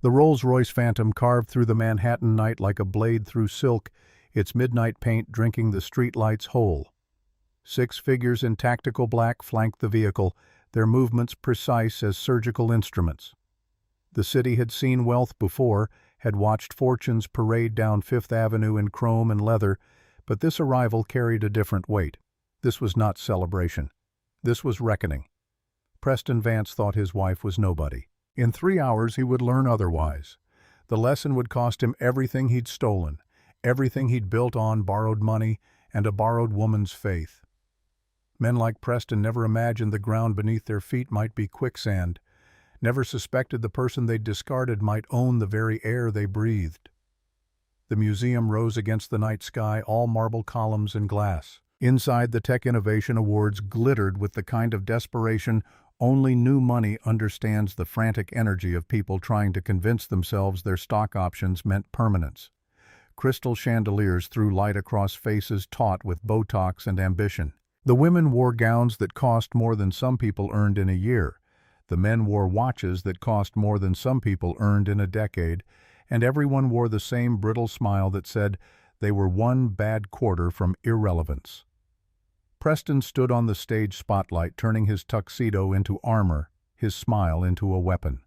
The Rolls-Royce Phantom carved through the Manhattan night like a blade through silk, its midnight paint drinking the streetlights whole. 6 figures in tactical black flanked the vehicle, their movements precise as surgical instruments. The city had seen wealth before, had watched fortunes parade down Fifth Avenue in chrome and leather, but this arrival carried a different weight. This was not celebration. This was reckoning. Preston Vance thought his wife was nobody. In 3 hours he would learn otherwise. The lesson would cost him everything he'd stolen, everything he'd built on borrowed money and a borrowed woman's faith. Men like Preston never imagined the ground beneath their feet might be quicksand, never suspected the person they'd discarded might own the very air they breathed. The museum rose against the night sky, all marble columns and glass. Inside, the Tech Innovation Awards glittered with the kind of desperation only new money understands, the frantic energy of people trying to convince themselves their stock options meant permanence. Crystal chandeliers threw light across faces taut with Botox and ambition. The women wore gowns that cost more than some people earned in a year. The men wore watches that cost more than some people earned in a decade, and everyone wore the same brittle smile that said they were one bad quarter from irrelevance. Preston stood on the stage spotlight, turning his tuxedo into armor, his smile into a weapon.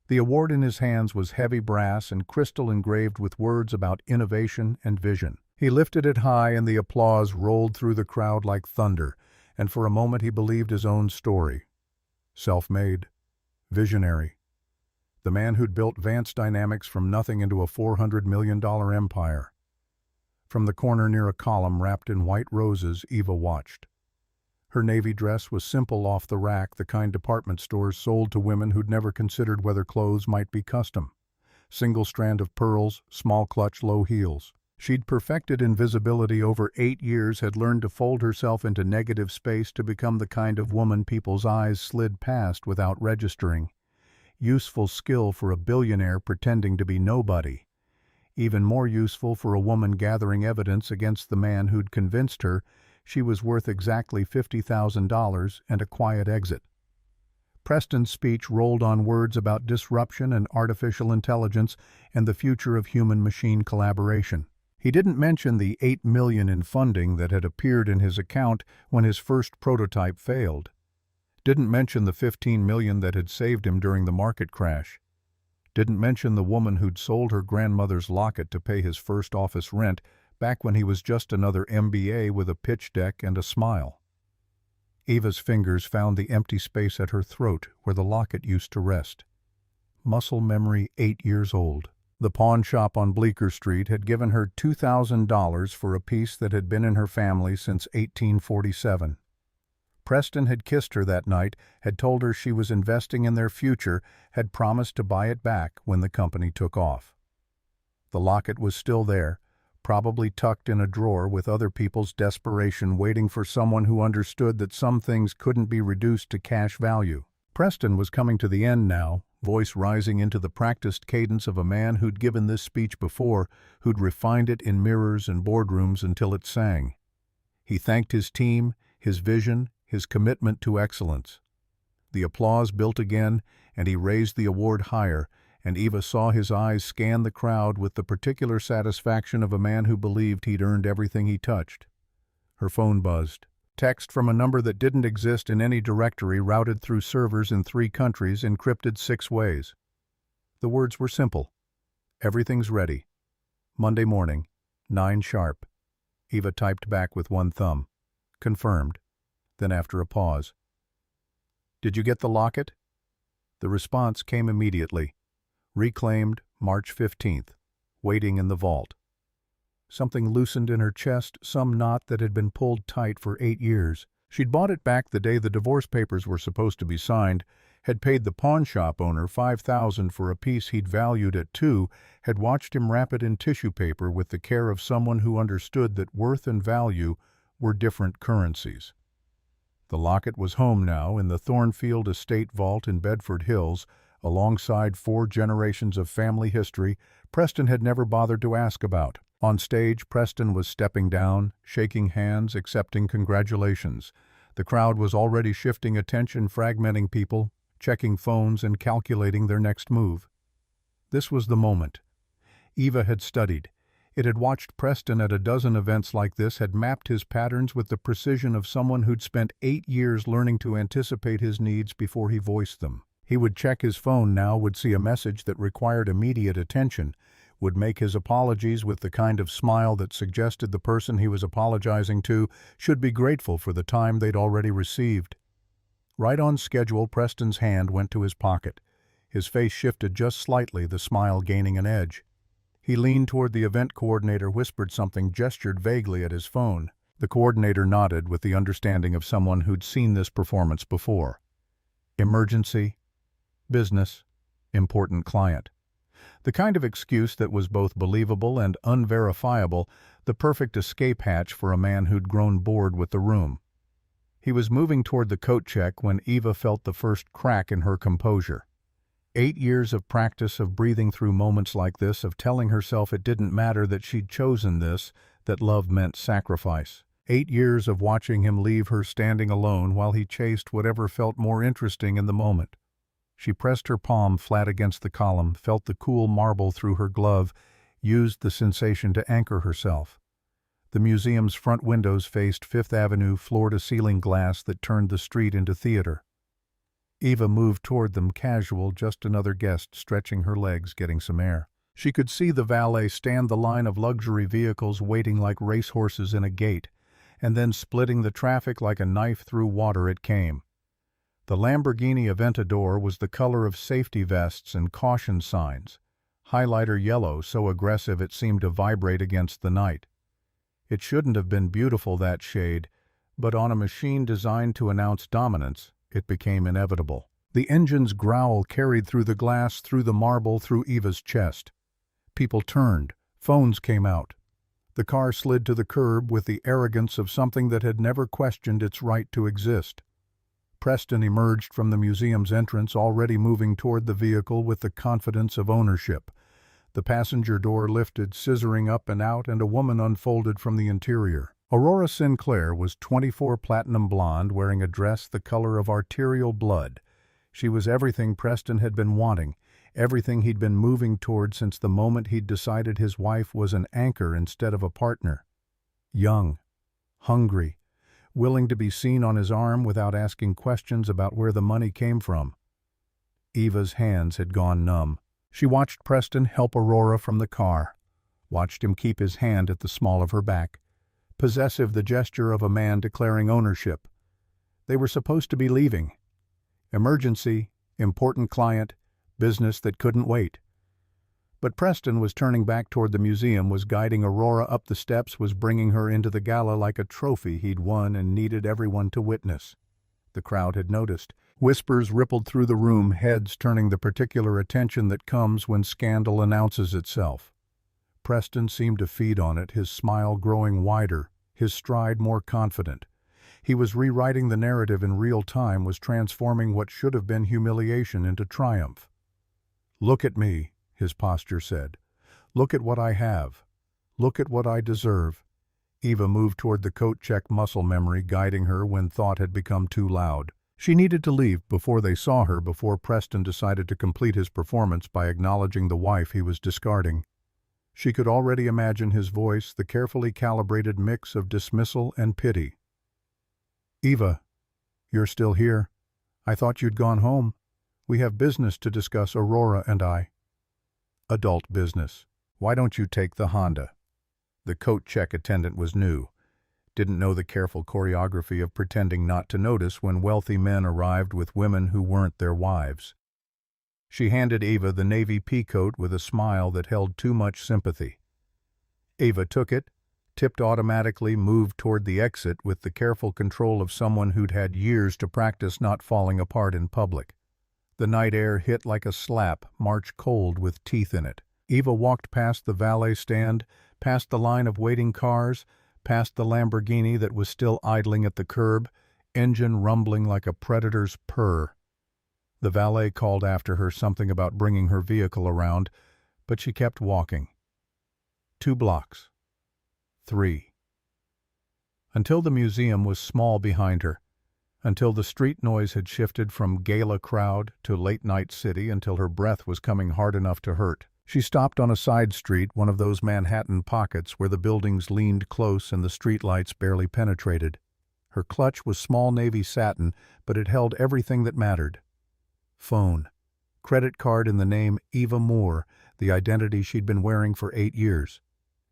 The award in his hands was heavy brass and crystal engraved with words about innovation and vision. He lifted it high and the applause rolled through the crowd like thunder, and for a moment he believed his own story. Self-made, visionary. The man who'd built Vance Dynamics from nothing into a $400 million empire. From the corner near a column wrapped in white roses, Eva watched. Her navy dress was simple off the rack, the kind department stores sold to women who'd never considered whether clothes might be custom. Single strand of pearls, small clutch, low heels. She'd perfected invisibility over 8 years, had learned to fold herself into negative space to become the kind of woman people's eyes slid past without registering. Useful skill for a billionaire pretending to be nobody. Even more useful for a woman gathering evidence against the man who'd convinced her she was worth exactly $50,000 and a quiet exit. Preston's speech rolled on words about disruption and artificial intelligence and the future of human-machine collaboration. He didn't mention the $8 million in funding that had appeared in his account when his first prototype failed. Didn't mention the $15 million that had saved him during the market crash. Didn't mention the woman who'd sold her grandmother's locket to pay his first office rent back when he was just another MBA with a pitch deck and a smile. Eva's fingers found the empty space at her throat where the locket used to rest. Muscle memory 8 years old. The pawn shop on Bleecker Street had given her $2,000 for a piece that had been in her family since 1847. Preston had kissed her that night, had told her she was investing in their future, had promised to buy it back when the company took off. The locket was still there, probably tucked in a drawer with other people's desperation, waiting for someone who understood that some things couldn't be reduced to cash value. Preston was coming to the end now, voice rising into the practiced cadence of a man who'd given this speech before, who'd refined it in mirrors and boardrooms until it sang. He thanked his team, his vision, his commitment to excellence. The applause built again, and he raised the award higher, and Eva saw his eyes scan the crowd with the particular satisfaction of a man who believed he'd earned everything he touched. Her phone buzzed. Text from a number that didn't exist in any directory, routed through servers in 3 countries, encrypted 6 ways. The words were simple. Everything's ready. Monday morning, 9 sharp. Eva typed back with one thumb. Confirmed. Then after a pause. Did you get the locket? The response came immediately. Reclaimed, March 15th. Waiting in the vault. Something loosened in her chest, some knot that had been pulled tight for 8 years. She'd bought it back the day the divorce papers were supposed to be signed, had paid the pawn shop owner $5,000 for a piece he'd valued at $2,000, had watched him wrap it in tissue paper with the care of someone who understood that worth and value were different currencies. The locket was home now in the Thornfield estate vault in Bedford Hills, alongside 4 generations of family history Preston had never bothered to ask about. On stage, Preston was stepping down, shaking hands, accepting congratulations. The crowd was already shifting attention, fragmenting people, checking phones and calculating their next move. This was the moment. Eva had studied. It had watched Preston at a dozen events like this, had mapped his patterns with the precision of someone who'd spent 8 years learning to anticipate his needs before he voiced them. He would check his phone now, would see a message that required immediate attention, would make his apologies with the kind of smile that suggested the person he was apologizing to should be grateful for the time they'd already received. Right on schedule, Preston's hand went to his pocket. His face shifted just slightly, the smile gaining an edge. He leaned toward the event coordinator, whispered something, gestured vaguely at his phone. The coordinator nodded with the understanding of someone who'd seen this performance before. Emergency, business, important client. The kind of excuse that was both believable and unverifiable, the perfect escape hatch for a man who'd grown bored with the room. He was moving toward the coat check when Eva felt the first crack in her composure. 8 years of practice of breathing through moments like this, of telling herself it didn't matter that she'd chosen this, that love meant sacrifice. 8 years of watching him leave her standing alone while he chased whatever felt more interesting in the moment. She pressed her palm flat against the column, felt the cool marble through her glove, used the sensation to anchor herself. The museum's front windows faced Fifth Avenue, floor-to-ceiling glass that turned the street into theater. Eva moved toward them, casual, just another guest stretching her legs, getting some air. She could see the valet stand the line of luxury vehicles waiting like racehorses in a gate, and then splitting the traffic like a knife through water it came. The Lamborghini Aventador was the color of safety vests and caution signs, highlighter yellow so aggressive it seemed to vibrate against the night. It shouldn't have been beautiful, that shade, but on a machine designed to announce dominance, it became inevitable. The engine's growl carried through the glass, through the marble, through Eva's chest. People turned. Phones came out. The car slid to the curb with the arrogance of something that had never questioned its right to exist. Preston emerged from the museum's entrance, already moving toward the vehicle with the confidence of ownership. The passenger door lifted, scissoring up and out, and a woman unfolded from the interior. Aurora Sinclair was 24, platinum blonde, wearing a dress the color of arterial blood. She was everything Preston had been wanting, everything he'd been moving toward since the moment he'd decided his wife was an anchor instead of a partner. Young, hungry, willing to be seen on his arm without asking questions about where the money came from. Eva's hands had gone numb. She watched Preston help Aurora from the car, watched him keep his hand at the small of her back. Possessive, the gesture of a man declaring ownership. They were supposed to be leaving. Emergency, important client, business that couldn't wait. But Preston was turning back toward the museum, was guiding Aurora up the steps, was bringing her into the gala like a trophy he'd won and needed everyone to witness. The crowd had noticed. Whispers rippled through the room, heads turning, the particular attention that comes when scandal announces itself. Preston seemed to feed on it, his smile growing wider, his stride more confident. He was rewriting the narrative in real time, was transforming what should have been humiliation into triumph. "Look at me," his posture said. "Look at what I have. Look at what I deserve." Eva moved toward the coat check, muscle memory guiding her when thought had become too loud. She needed to leave before they saw her, before Preston decided to complete his performance by acknowledging the wife he was discarding. She could already imagine his voice, the carefully calibrated mix of dismissal and pity. "Eva, you're still here. I thought you'd gone home. We have business to discuss, Aurora and I." "Adult business. Why don't you take the Honda?" The coat check attendant was new. Didn't know the careful choreography of pretending not to notice when wealthy men arrived with women who weren't their wives. She handed Eva the navy peacoat with a smile that held too much sympathy. Eva took it, tipped automatically, moved toward the exit with the careful control of someone who'd had years to practice not falling apart in public. The night air hit like a slap, March cold with teeth in it. Eva walked past the valet stand, past the line of waiting cars, past the Lamborghini that was still idling at the curb, engine rumbling like a predator's purr. The valet called after her something about bringing her vehicle around, but she kept walking. 2 blocks. 3. Until the museum was small behind her. until the street noise had shifted from gala crowd to late-night city until her breath was coming hard enough to hurt. She stopped on a side street, one of those Manhattan pockets where the buildings leaned close and the streetlights barely penetrated. Her clutch was small navy satin, but it held everything that mattered. Phone. Credit card in the name Eva Moore, the identity she'd been wearing for 8 years.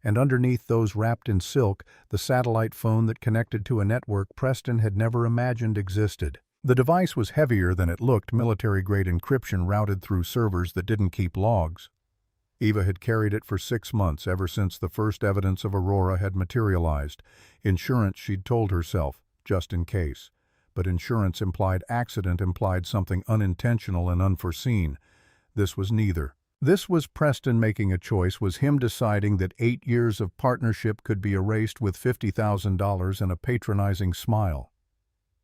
And underneath those wrapped in silk, the satellite phone that connected to a network Preston had never imagined existed. The device was heavier than it looked, military-grade encryption routed through servers that didn't keep logs. Eva had carried it for 6 months, ever since the first evidence of Aurora had materialized. Insurance, she'd told herself, just in case. But insurance implied accident, implied something unintentional and unforeseen. This was neither. This was Preston making a choice, was him deciding that 8 years of partnership could be erased with $50,000 and a patronizing smile.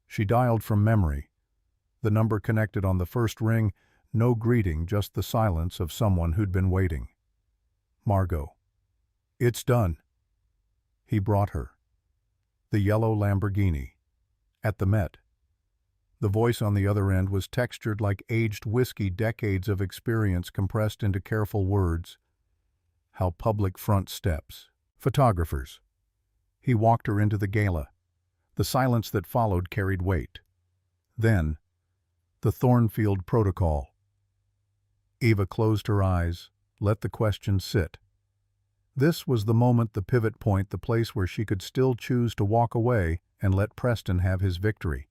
She dialed from memory. The number connected on the first ring, no greeting, just the silence of someone who'd been waiting. Margot. It's done. He brought her. The yellow Lamborghini. At the Met. The voice on the other end was textured like aged whiskey, decades of experience compressed into careful words. How public front steps. Photographers. He walked her into the gala. The silence that followed carried weight. Then, the Thornfield Protocol. Eva closed her eyes, let the question sit. This was the moment, the pivot point, the place where she could still choose to walk away and let Preston have his victory.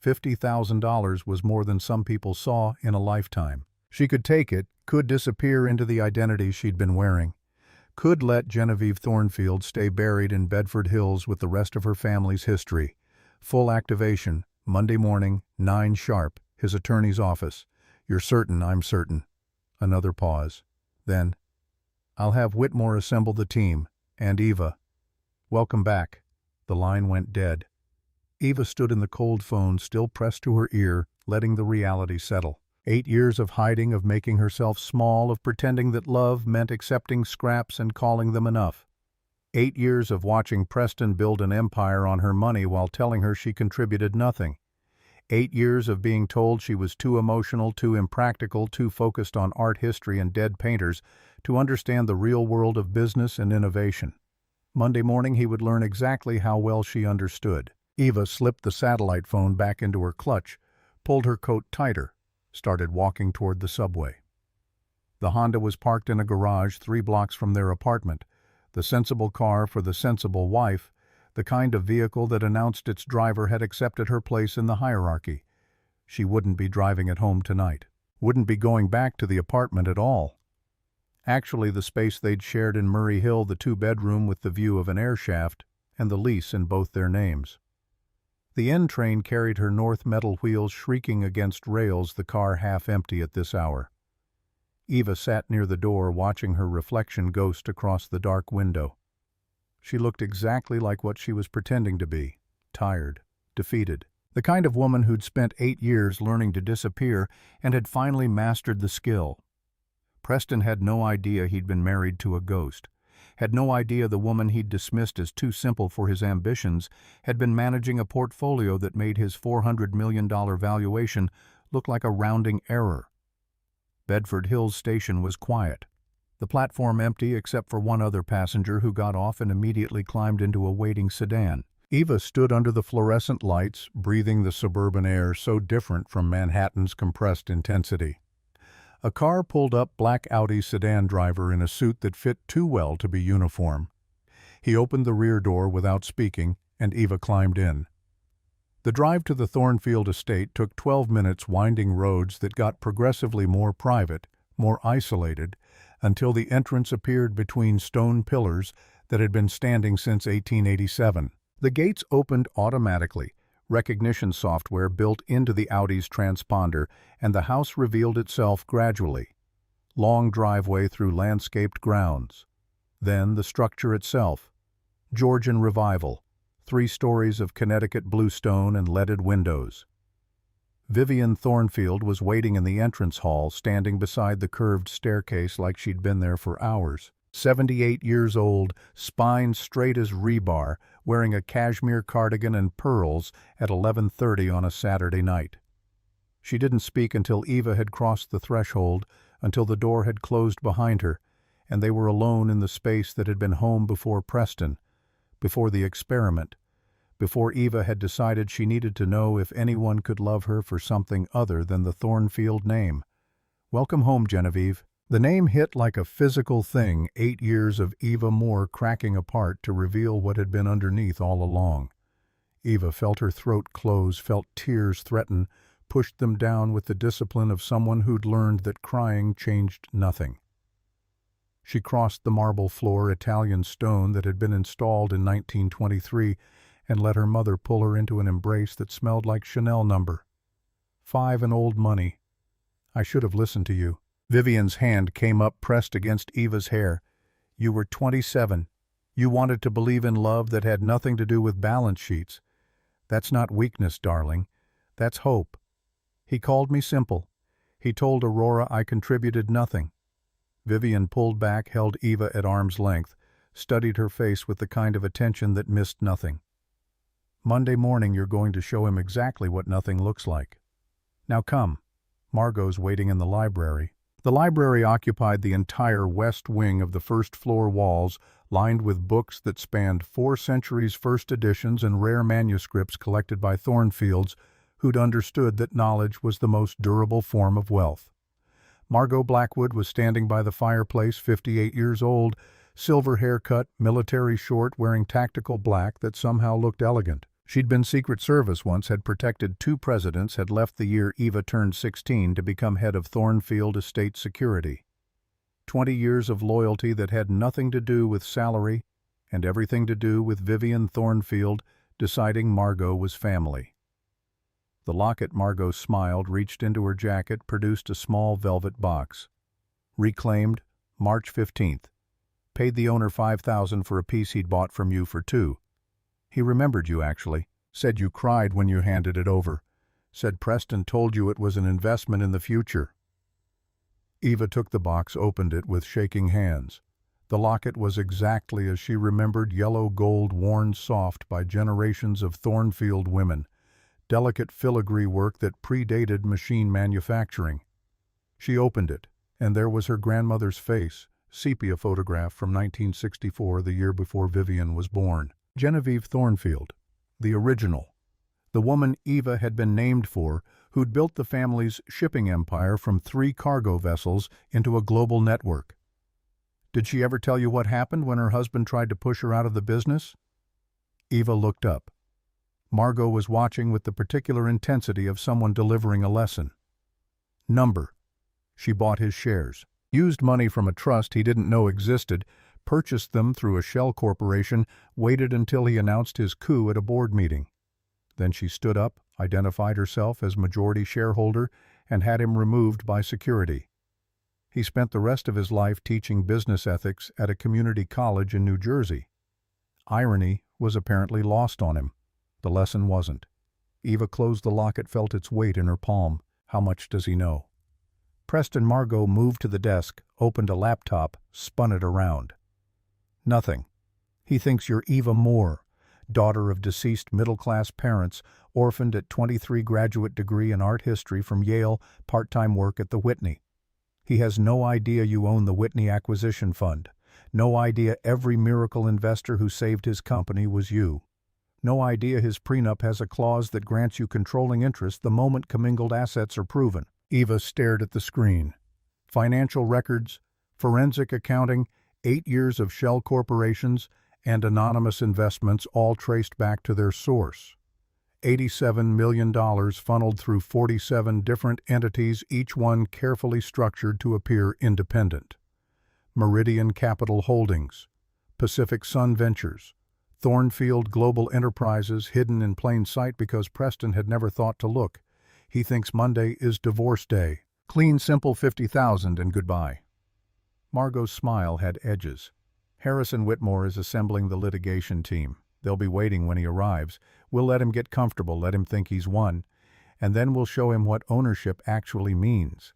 $50,000 was more than some people saw in a lifetime. She could take it, could disappear into the identity she'd been wearing, could let Genevieve Thornfield stay buried in Bedford Hills with the rest of her family's history. Full activation, Monday morning, 9 sharp, his attorney's office. You're certain I'm certain. Another pause. Then, I'll have Whitmore assemble the team. And Eva. Welcome back. The line went dead. Eva stood in the cold phone, still pressed to her ear, letting the reality settle. 8 years of hiding, of making herself small, of pretending that love meant accepting scraps and calling them enough. 8 years of watching Preston build an empire on her money while telling her she contributed nothing. 8 years of being told she was too emotional, too impractical, too focused on art history and dead painters to understand the real world of business and innovation. Monday morning he would learn exactly how well she understood. Eva slipped the satellite phone back into her clutch, pulled her coat tighter, started walking toward the subway. The Honda was parked in a garage 3 blocks from their apartment, the sensible car for the sensible wife, the kind of vehicle that announced its driver had accepted her place in the hierarchy. She wouldn't be driving it home tonight, wouldn't be going back to the apartment at all. Actually, the space they'd shared in Murray Hill, the 2-bedroom with the view of an air shaft, and the lease in both their names. The N train carried her north, metal wheels shrieking against rails, the car half empty at this hour. Eva sat near the door, watching her reflection ghost across the dark window. She looked exactly like what she was pretending to be, tired, defeated. The kind of woman who'd spent 8 years learning to disappear and had finally mastered the skill. Preston had no idea he'd been married to a ghost. Had no idea the woman he'd dismissed as too simple for his ambitions had been managing a portfolio that made his $400 million valuation look like a rounding error. Bedford Hills station was quiet. The platform empty except for one other passenger who got off and immediately climbed into a waiting sedan. Eva stood under the fluorescent lights, breathing the suburban air so different from Manhattan's compressed intensity. A car pulled up, black Audi sedan driver in a suit that fit too well to be uniform. He opened the rear door without speaking, and Eva climbed in. The drive to the Thornfield estate took 12 minutes, winding roads that got progressively more private, more isolated, until the entrance appeared between stone pillars that had been standing since 1887. The gates opened automatically, recognition software built into the Audi's transponder, and the house revealed itself gradually. Long driveway through landscaped grounds. Then the structure itself. Georgian revival. 3 stories of Connecticut bluestone and leaded windows. Vivian Thornfield was waiting in the entrance hall, standing beside the curved staircase like she'd been there for hours. 78 years old, spine straight as rebar, wearing a cashmere cardigan and pearls at 11:30 on a Saturday night. She didn't speak until Eva had crossed the threshold, until the door had closed behind her, and they were alone in the space that had been home before Preston, before the experiment, before Eva had decided she needed to know if anyone could love her for something other than the Thornfield name. "Welcome home, Genevieve." The name hit like a physical thing, 8 years of Eva Moore cracking apart to reveal what had been underneath all along. Eva felt her throat close, felt tears threaten, pushed them down with the discipline of someone who'd learned that crying changed nothing. She crossed the marble floor Italian stone that had been installed in 1923 and let her mother pull her into an embrace that smelled like Chanel No. 5 and old money. "I should have listened to you." Vivian's hand came up pressed against Eva's hair. "You were 27. You wanted to believe in love that had nothing to do with balance sheets. That's not weakness, darling. That's hope. He called me simple. He told Aurora I contributed nothing." Vivian pulled back, held Eva at arm's length, studied her face with the kind of attention that missed nothing. "Monday morning you're going to show him exactly what nothing looks like. Now come. Margot's waiting in the library." The library occupied the entire west wing of the first-floor walls, lined with books that spanned 4 centuries, first editions, and rare manuscripts collected by Thornfields, who'd understood that knowledge was the most durable form of wealth. Margot Blackwood was standing by the fireplace, 58 years old, silver haircut, military short, wearing tactical black that somehow looked elegant. She'd been Secret Service once, had protected 2 presidents, had left the year Eva turned 16 to become head of Thornfield Estate Security. 20 years of loyalty that had nothing to do with salary and everything to do with Vivian Thornfield deciding Margot was family. The locket. Margot smiled, reached into her jacket, produced a small velvet box. "Reclaimed, March 15th. Paid the owner $5,000 for a piece he'd bought from you for 2. He remembered you, actually. Said you cried when you handed it over. Said Preston told you it was an investment in the future." Eva took the box, opened it with shaking hands. The locket was exactly as she remembered, yellow gold worn soft by generations of Thornfield women, delicate filigree work that predated machine manufacturing. She opened it, and there was her grandmother's face, sepia photograph from 1964, the year before Vivian was born. Genevieve Thornfield, the original, the woman Eva had been named for, who'd built the family's shipping empire from 3 cargo vessels into a global network. Did she ever tell you what happened when her husband tried to push her out of the business? Eva looked up. Margot was watching with the particular intensity of someone delivering a lesson. "Number." She bought his shares. Used money from a trust he didn't know existed, purchased them through a shell corporation, waited until he announced his coup at a board meeting. Then she stood up, identified herself as majority shareholder, and had him removed by security. He spent the rest of his life teaching business ethics at a community college in New Jersey. Irony was apparently lost on him. The lesson wasn't. Eva closed the locket, felt its weight in her palm. How much does he know? Preston. Margot moved to the desk, opened a laptop, spun it around. "Nothing. He thinks you're Eva Moore, daughter of deceased middle-class parents, orphaned at 23, graduate degree in art history from Yale, part-time work at the Whitney. He has no idea you own the Whitney Acquisition Fund. No idea every miracle investor who saved his company was you. No idea his prenup has a clause that grants you controlling interest the moment commingled assets are proven." Eva stared at the screen. Financial records, forensic accounting, 8 years of shell corporations, and anonymous investments, all traced back to their source. $87 million funneled through 47 different entities, each one carefully structured to appear independent. Meridian Capital Holdings, Pacific Sun Ventures, Thornfield Global Enterprises, hidden in plain sight because Preston had never thought to look. He thinks Monday is divorce day. Clean, simple, 50,000 and goodbye. Margot's smile had edges. "Heiress and Whitmore is assembling the litigation team. They'll be waiting when he arrives. We'll let him get comfortable, let him think he's won, and then we'll show him what ownership actually means."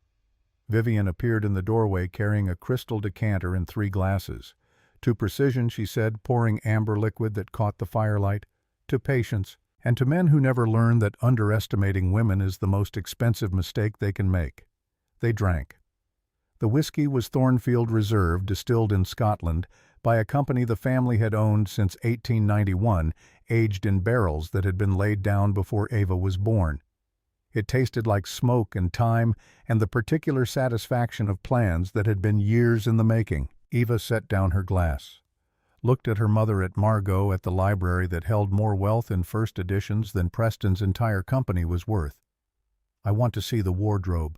Vivian appeared in the doorway carrying a crystal decanter and 3 glasses. To precision, she said, pouring amber liquid that caught the firelight. To patience, and to men who never learn that underestimating women is the most expensive mistake they can make. They drank. The whiskey was Thornfield Reserve, distilled in Scotland by a company the family had owned since 1891, aged in barrels that had been laid down before Ava was born. It tasted like smoke and time and the particular satisfaction of plans that had been years in the making. Eva set down her glass, looked at her mother, at Margot, at the library that held more wealth in first editions than Preston's entire company was worth. "I want to see the wardrobe."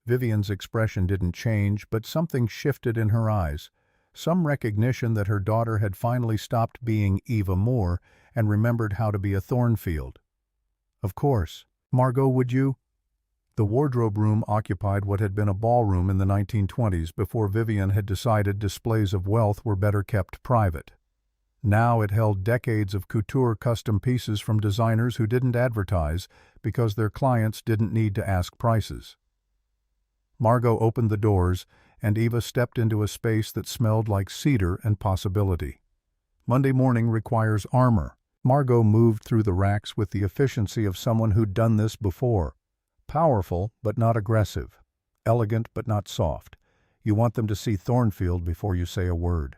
Vivian's expression didn't change, but something shifted in her eyes, some recognition that her daughter had finally stopped being Eva Moore and remembered how to be a Thornfield. "Of course. Margot, would you?" The wardrobe room occupied what had been a ballroom in the 1920s before Vivian had decided displays of wealth were better kept private. Now it held decades of couture custom pieces from designers who didn't advertise because their clients didn't need to ask prices. Margot opened the doors, and Eva stepped into a space that smelled like cedar and possibility. Monday morning requires armor. Margot moved through the racks with the efficiency of someone who'd done this before. Powerful, but not aggressive. Elegant, but not soft. You want them to see Thornfield before you say a word.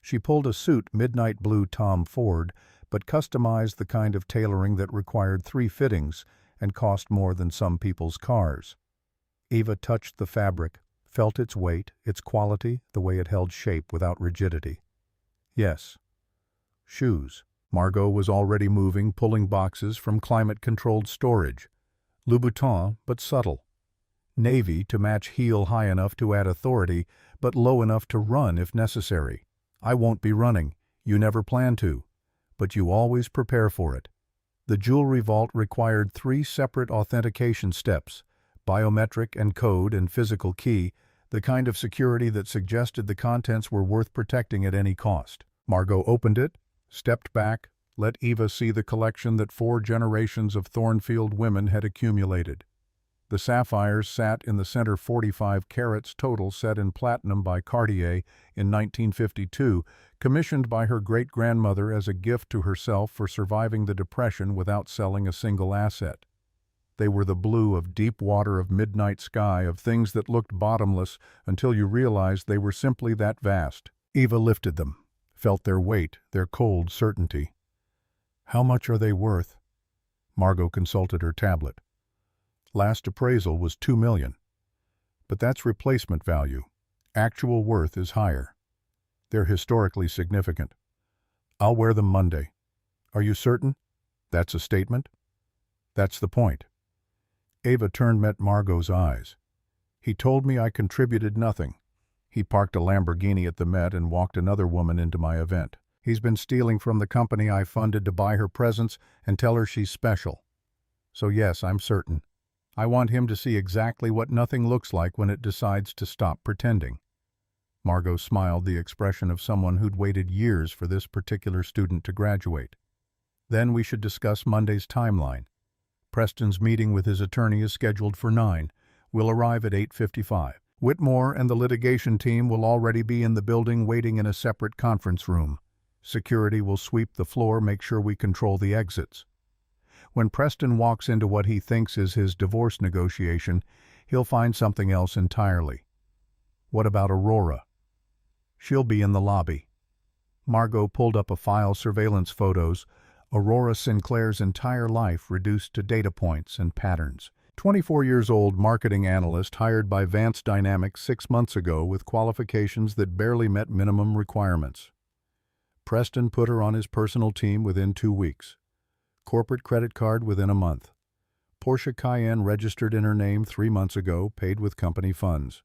She pulled a suit, midnight blue Tom Ford, but customized the kind of tailoring that required 3 fittings and cost more than some people's cars. Eva touched the fabric, felt its weight, its quality, the way it held shape without rigidity. Yes. Shoes. Margot was already moving, pulling boxes from climate-controlled storage. Louboutin, but subtle. Navy to match, heel high enough to add authority, but low enough to run if necessary. I won't be running. You never plan to. But you always prepare for it. The jewelry vault required 3 separate authentication steps, biometric and code and physical key, the kind of security that suggested the contents were worth protecting at any cost. Margot opened it, stepped back, let Eva see the collection that 4 generations of Thornfield women had accumulated. The sapphires sat in the center, 45 carats total, set in platinum by Cartier in 1952, commissioned by her great-grandmother as a gift to herself for surviving the Depression without selling a single asset. They were the blue of deep water, of midnight sky, of things that looked bottomless until you realized they were simply that vast. Eva lifted them, felt their weight, their cold certainty. "How much are they worth?" Margot consulted her tablet. Last appraisal was $2 million. But that's replacement value. Actual worth is higher. They're historically significant. I'll wear them Monday. Are you certain? That's a statement? That's the point. Eva turned, met Margot's eyes. He told me I contributed nothing. He parked a Lamborghini at the Met and walked another woman into my event. He's been stealing from the company I funded to buy her presents and tell her she's special. So yes, I'm certain. I want him to see exactly what nothing looks like when it decides to stop pretending. Margot smiled, the expression of someone who'd waited years for this particular student to graduate. Then we should discuss Monday's timeline. Preston's meeting with his attorney is scheduled for 9. We'll arrive at 8:55. Whitmore and the litigation team will already be in the building, waiting in a separate conference room. Security will sweep the floor, make sure we control the exits. When Preston walks into what he thinks is his divorce negotiation, he'll find something else entirely. What about Aurora? She'll be in the lobby. Margot pulled up a file, surveillance photos, Aurora Sinclair's entire life reduced to data points and patterns. 24 years old, marketing analyst hired by Vance Dynamics 6 months ago with qualifications that barely met minimum requirements. Preston put her on his personal team within 2 weeks. Corporate credit card within a month. Porsche Cayenne registered in her name 3 months ago, paid with company funds.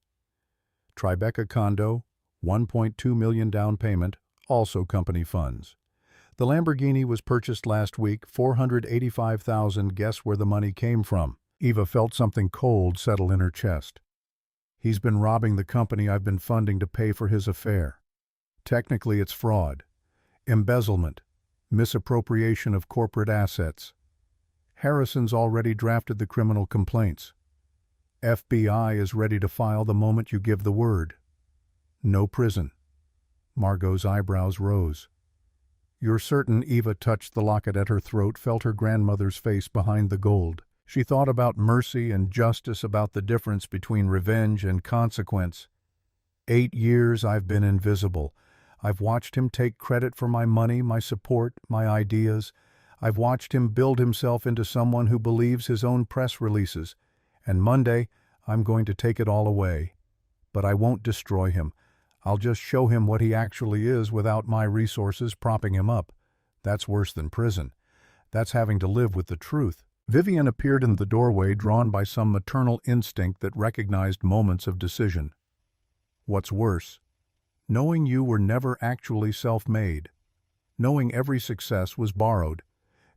Tribeca condo, $1.2 million down payment, also company funds. The Lamborghini was purchased last week, $485,000. Guess where the money came from? Eva felt something cold settle in her chest. He's been robbing the company I've been funding to pay for his affair. Technically, it's fraud, embezzlement, misappropriation of corporate assets. Harrison's already drafted the criminal complaints. FBI is ready to file the moment you give the word. No prison. Margot's eyebrows rose. "You're certain?" Eva touched the locket at her throat, felt her grandmother's face behind the gold. She thought about mercy and justice, about the difference between revenge and consequence. 8 years I've been invisible. I've watched him take credit for my money, my support, my ideas. I've watched him build himself into someone who believes his own press releases. And Monday, I'm going to take it all away. But I won't destroy him. I'll just show him what he actually is without my resources propping him up. That's worse than prison. That's having to live with the truth." Vivian appeared in the doorway, drawn by some maternal instinct that recognized moments of decision. "What's worse? Knowing you were never actually self-made. Knowing every success was borrowed.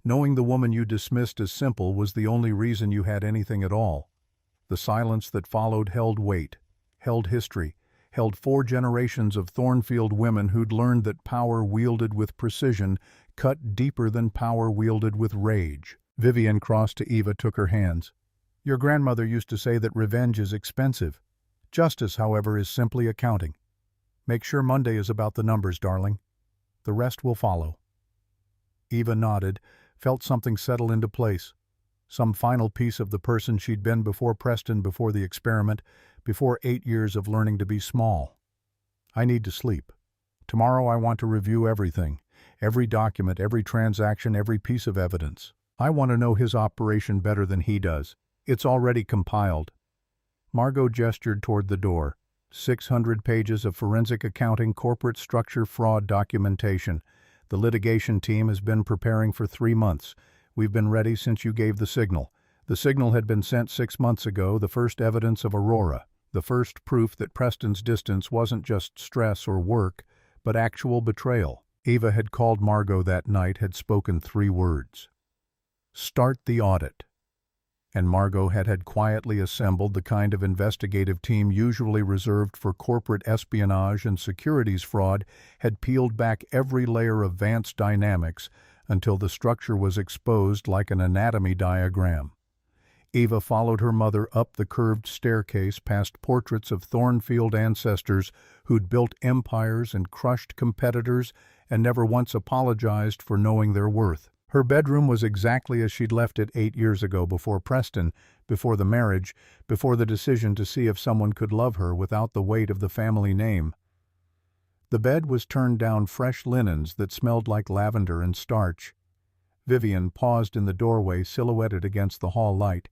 Knowing the woman you dismissed as simple was the only reason you had anything at all." The silence that followed held weight, held history, held 4 generations of Thornfield women who'd learned that power wielded with precision cut deeper than power wielded with rage. Vivian crossed to Eva, took her hands. "Your grandmother used to say that revenge is expensive. Justice, however, is simply accounting. Make sure Monday is about the numbers, darling. The rest will follow." Eva nodded, felt something settle into place. Some final piece of the person she'd been before Preston, before the experiment, before 8 years of learning to be small. "I need to sleep. Tomorrow I want to review everything. Every document, every transaction, every piece of evidence. I want to know his operation better than he does. It's already compiled." Margot gestured toward the door. 600 pages of forensic accounting, corporate structure, fraud documentation. "The litigation team has been preparing for 3 months. We've been ready since you gave the signal. The signal had been sent 6 months ago, the first evidence of Aurora. The first proof that Preston's distance wasn't just stress or work, but actual betrayal." Eva had called Margot that night, had spoken 3 words. "Start the audit." And Margot had quietly assembled the kind of investigative team usually reserved for corporate espionage and securities fraud, had peeled back every layer of Vance dynamics until the structure was exposed like an anatomy diagram. Eva followed her mother up the curved staircase, past portraits of Thornfield ancestors who'd built empires and crushed competitors and never once apologized for knowing their worth. Her bedroom was exactly as she'd left it 8 years ago, before Preston, before the marriage, before the decision to see if someone could love her without the weight of the family name. The bed was turned down, fresh linens that smelled like lavender and starch. Vivian paused in the doorway, silhouetted against the hall light.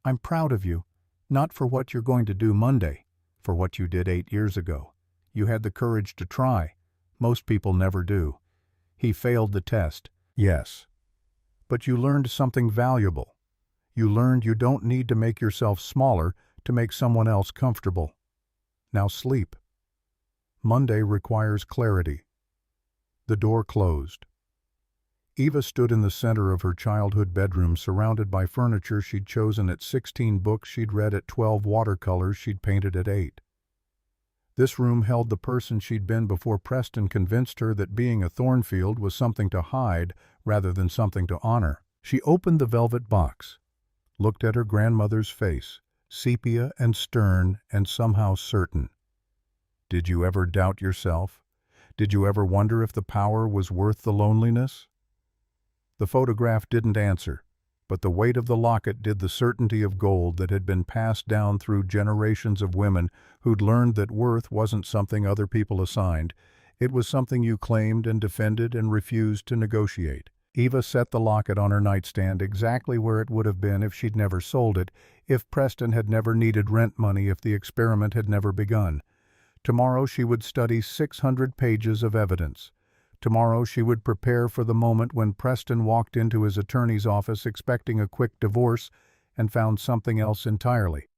"I'm proud of you, not for what you're going to do Monday, for what you did 8 years ago. You had the courage to try. Most people never do. He failed the test. Yes. But you learned something valuable. You learned you don't need to make yourself smaller to make someone else comfortable. Now sleep. Monday requires clarity." The door closed. Eva stood in the center of her childhood bedroom, surrounded by furniture she'd chosen at 16, books she'd read at 12, watercolors she'd painted at 8. This room held the person she'd been before Preston convinced her that being a Thornfield was something to hide rather than something to honor. She opened the velvet box, looked at her grandmother's face, sepia and stern and somehow certain. Did you ever doubt yourself? Did you ever wonder if the power was worth the loneliness? The photograph didn't answer, but the weight of the locket did. The certainty of gold that had been passed down through generations of women who'd learned that worth wasn't something other people assigned. It was something you claimed and defended and refused to negotiate. Eva set the locket on her nightstand, exactly where it would have been if she'd never sold it, if Preston had never needed rent money, if the experiment had never begun. Tomorrow she would study 600 pages of evidence. Tomorrow she would prepare for the moment when Preston walked into his attorney's office expecting a quick divorce and found something else entirely.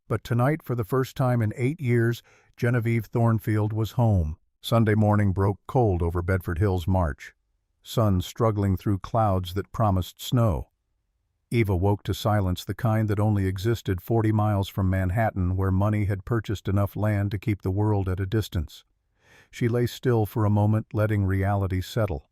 But tonight, for the first time in 8 years, Genevieve Thornfield was home. Sunday morning broke cold over Bedford Hills March. Sun struggling through clouds that promised snow. Eva woke to silence, the kind that only existed 40 miles from Manhattan, where money had purchased enough land to keep the world at a distance. She lay still for a moment, letting reality settle.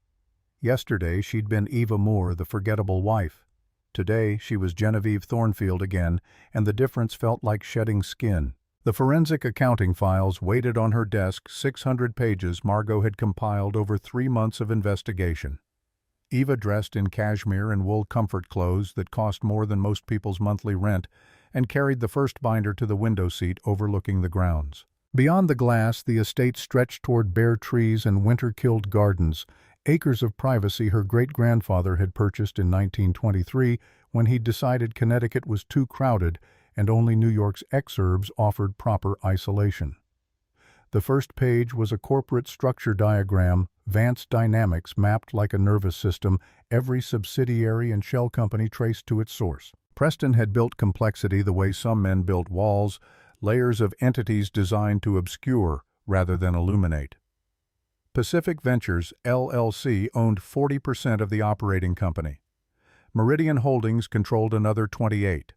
Yesterday she'd been Eva Moore, the forgettable wife. Today she was Genevieve Thornfield again, and the difference felt like shedding skin. The forensic accounting files waited on her desk, 600 pages Margot had compiled over 3 months of investigation. Eva, dressed in cashmere and wool comfort clothes that cost more than most people's monthly rent, and carried the first binder to the window seat overlooking the grounds. Beyond the glass, the estate stretched toward bare trees and winter-killed gardens, acres of privacy her great-grandfather had purchased in 1923 when he decided Connecticut was too crowded and only New York's exurbs offered proper isolation. The first page was a corporate structure diagram, Vance Dynamics mapped like a nervous system, every subsidiary and shell company traced to its source. Preston had built complexity the way some men built walls, layers of entities designed to obscure rather than illuminate. Pacific Ventures, LLC, owned 40% of the operating company. Meridian Holdings controlled another 28%.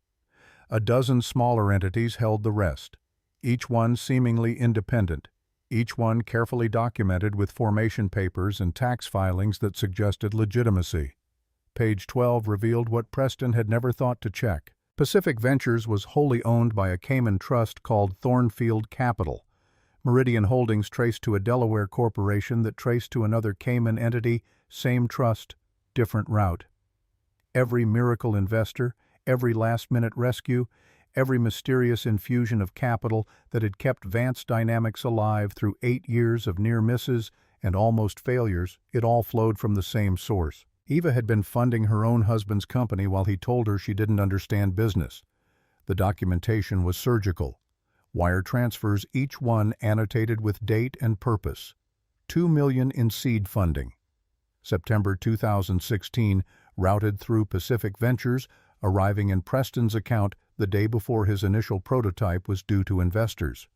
A dozen smaller entities held the rest, each one seemingly independent, each one carefully documented with formation papers and tax filings that suggested legitimacy. Page 12 revealed what Preston had never thought to check. Pacific Ventures was wholly owned by a Cayman trust called Thornfield Capital. Meridian Holdings traced to a Delaware corporation that traced to another Cayman entity, same trust, different route. Every miracle investor, every last-minute rescue, every mysterious infusion of capital that had kept Vance Dynamics alive through 8 years of near misses and almost failures, it all flowed from the same source. Eva had been funding her own husband's company while he told her she didn't understand business. The documentation was surgical. Wire transfers, each one annotated with date and purpose. $2 million in seed funding. September 2016, routed through Pacific Ventures, arriving in Preston's account the day before his initial prototype was due to investors.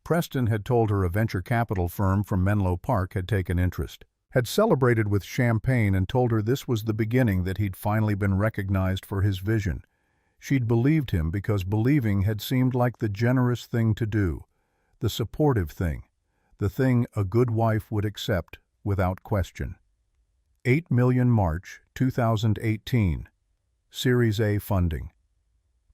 Preston had told her a venture capital firm from Menlo Park had taken interest, had celebrated with champagne and told her this was the beginning, that he'd finally been recognized for his vision. She'd believed him because believing had seemed like the generous thing to do, the supportive thing, the thing a good wife would accept without question. 8 million March 2018. Series A funding.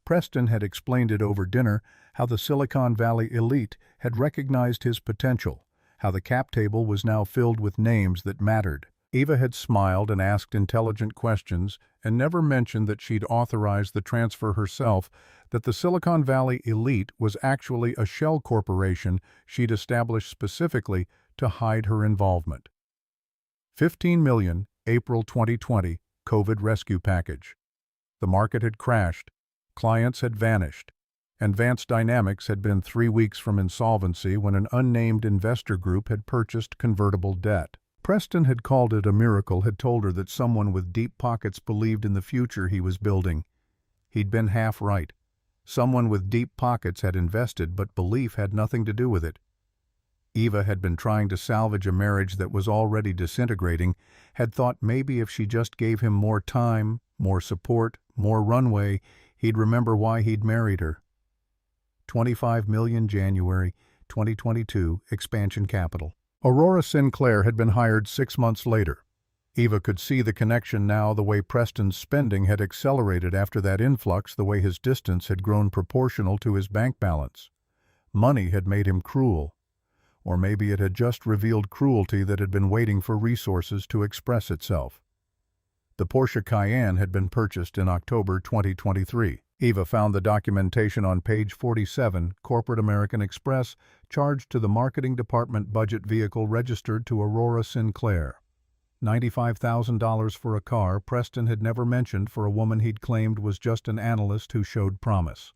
Preston had explained it over dinner, how the Silicon Valley elite had recognized his potential, how the cap table was now filled with names that mattered. Eva had smiled and asked intelligent questions and never mentioned that she'd authorized the transfer herself, that the Silicon Valley elite was actually a shell corporation she'd established specifically to hide her involvement. 15 million, April 2020, COVID rescue package. The market had crashed, clients had vanished, and Vance Dynamics had been 3 weeks from insolvency when an unnamed investor group had purchased convertible debt. Preston had called it a miracle, had told her that someone with deep pockets believed in the future he was building. He'd been half right. Someone with deep pockets had invested, but belief had nothing to do with it. Eva had been trying to salvage a marriage that was already disintegrating, had thought maybe if she just gave him more time, more support, more runway, he'd remember why he'd married her. 25 million January 2022, expansion capital. Aurora Sinclair had been hired 6 months later. Eva could see the connection now, the way Preston's spending had accelerated after that influx, the way his distance had grown proportional to his bank balance. Money had made him cruel. Or maybe it had just revealed cruelty that had been waiting for resources to express itself. The Porsche Cayenne had been purchased in October 2023. Eva found the documentation on page 47, Corporate American Express, charged to the marketing department budget vehicle registered to Aurora Sinclair. $95,000 for a car Preston had never mentioned for a woman he'd claimed was just an analyst who showed promise.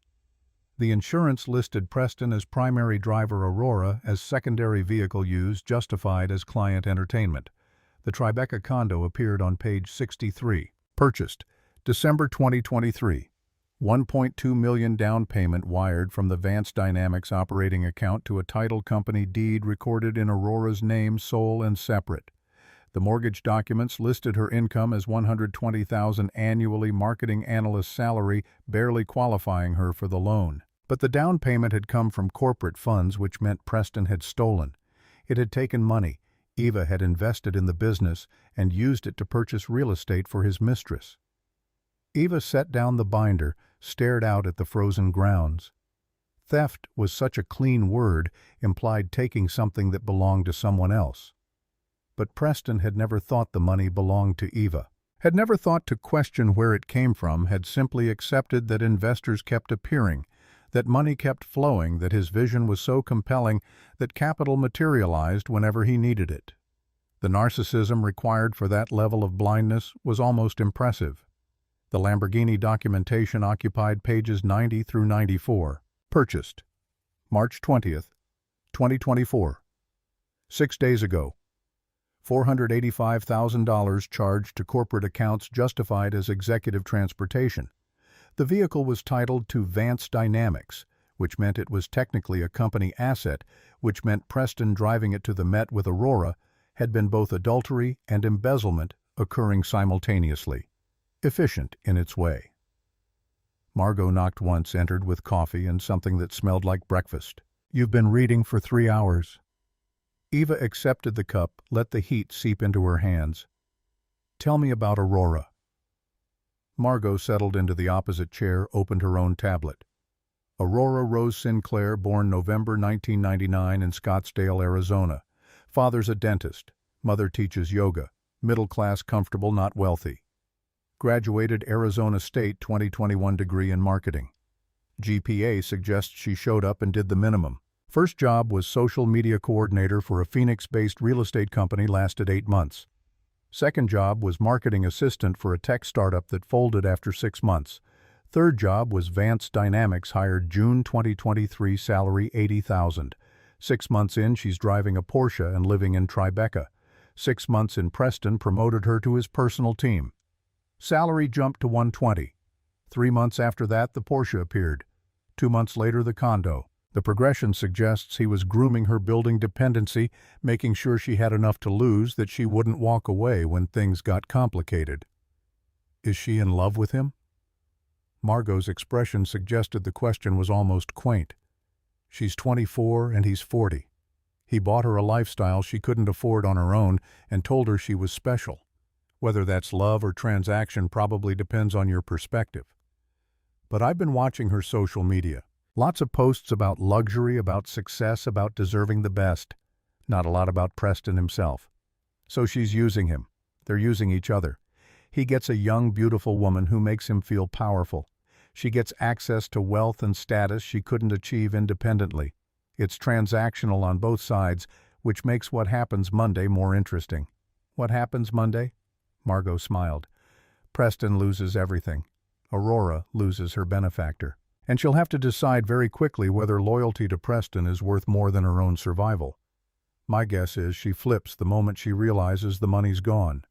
The insurance listed Preston as primary driver, Aurora as secondary vehicle used, justified as client entertainment. The Tribeca condo appeared on page 63. Purchased, December 2023. $1.2 million down payment wired from the Vance Dynamics operating account to a title company deed recorded in Aurora's name, sole and separate. The mortgage documents listed her income as $120,000 annually, marketing analyst salary, barely qualifying her for the loan. But the down payment had come from corporate funds, which meant Preston had stolen. It had taken money. Eva had invested in the business and used it to purchase real estate for his mistress. Eva set down the binder, stared out at the frozen grounds. Theft was such a clean word, implied taking something that belonged to someone else. But Preston had never thought the money belonged to Eva, had never thought to question where it came from, had simply accepted that investors kept appearing, that money kept flowing, that his vision was so compelling that capital materialized whenever he needed it. The narcissism required for that level of blindness was almost impressive. The Lamborghini documentation occupied pages 90 through 94. Purchased March 20th, 2024. 6 days ago. $485,000 charged to corporate accounts justified as executive transportation. The vehicle was titled to Vance Dynamics, which meant it was technically a company asset, which meant Preston driving it to the Met with Aurora had been both adultery and embezzlement occurring simultaneously. Efficient in its way. Margot knocked once, entered with coffee and something that smelled like breakfast. "You've been reading for 3 hours." Eva accepted the cup, let the heat seep into her hands. "Tell me about Aurora." Margot settled into the opposite chair, opened her own tablet. Aurora Rose Sinclair, born November 1999 in Scottsdale, Arizona. Father's a dentist. Mother teaches yoga. Middle class, comfortable, not wealthy. Graduated Arizona State 2021 degree in marketing. GPA suggests she showed up and did the minimum. First job was social media coordinator for a Phoenix-based real estate company, lasted 8 months. Second job was marketing assistant for a tech startup that folded after 6 months. Third job was Vance Dynamics, hired June 2023, salary $80,000. 6 months in, she's driving a Porsche and living in Tribeca. 6 months in, Preston promoted her to his personal team. Salary jumped to $120. 3 months after that, the Porsche appeared. 2 months later, the condo. The progression suggests he was grooming her, building dependency, making sure she had enough to lose, that she wouldn't walk away when things got complicated. Is she in love with him? Margot's expression suggested the question was almost quaint. She's 24 and he's 40. He bought her a lifestyle she couldn't afford on her own and told her she was special. Whether that's love or transaction probably depends on your perspective. But I've been watching her social media. Lots of posts about luxury, about success, about deserving the best. Not a lot about Preston himself. So she's using him. They're using each other. He gets a young, beautiful woman who makes him feel powerful. She gets access to wealth and status she couldn't achieve independently. It's transactional on both sides, which makes what happens Monday more interesting. What happens Monday? Margot smiled. Preston loses everything. Aurora loses her benefactor. And she'll have to decide very quickly whether loyalty to Preston is worth more than her own survival. My guess is she flips the moment she realizes the money's gone.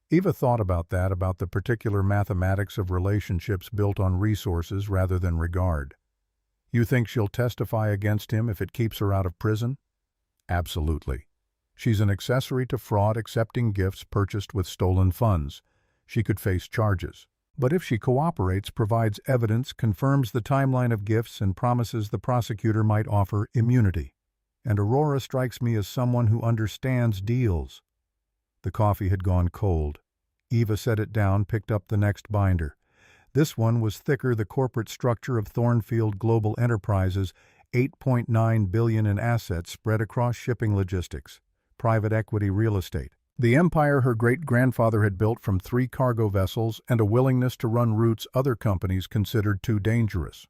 Eva thought about that, about the particular mathematics of relationships built on resources rather than regard. You think she'll testify against him if it keeps her out of prison? Absolutely. She's an accessory to fraud, accepting gifts purchased with stolen funds. She could face charges. But if she cooperates, provides evidence, confirms the timeline of gifts, and promises the prosecutor might offer immunity. And Aurora strikes me as someone who understands deals. The coffee had gone cold. Eva set it down, picked up the next binder. This one was thicker. The corporate structure of Thornfield Global Enterprises, $8.9 billion in assets spread across shipping, logistics, private equity, real estate. The empire her great-grandfather had built from 3 cargo vessels and a willingness to run routes other companies considered too dangerous.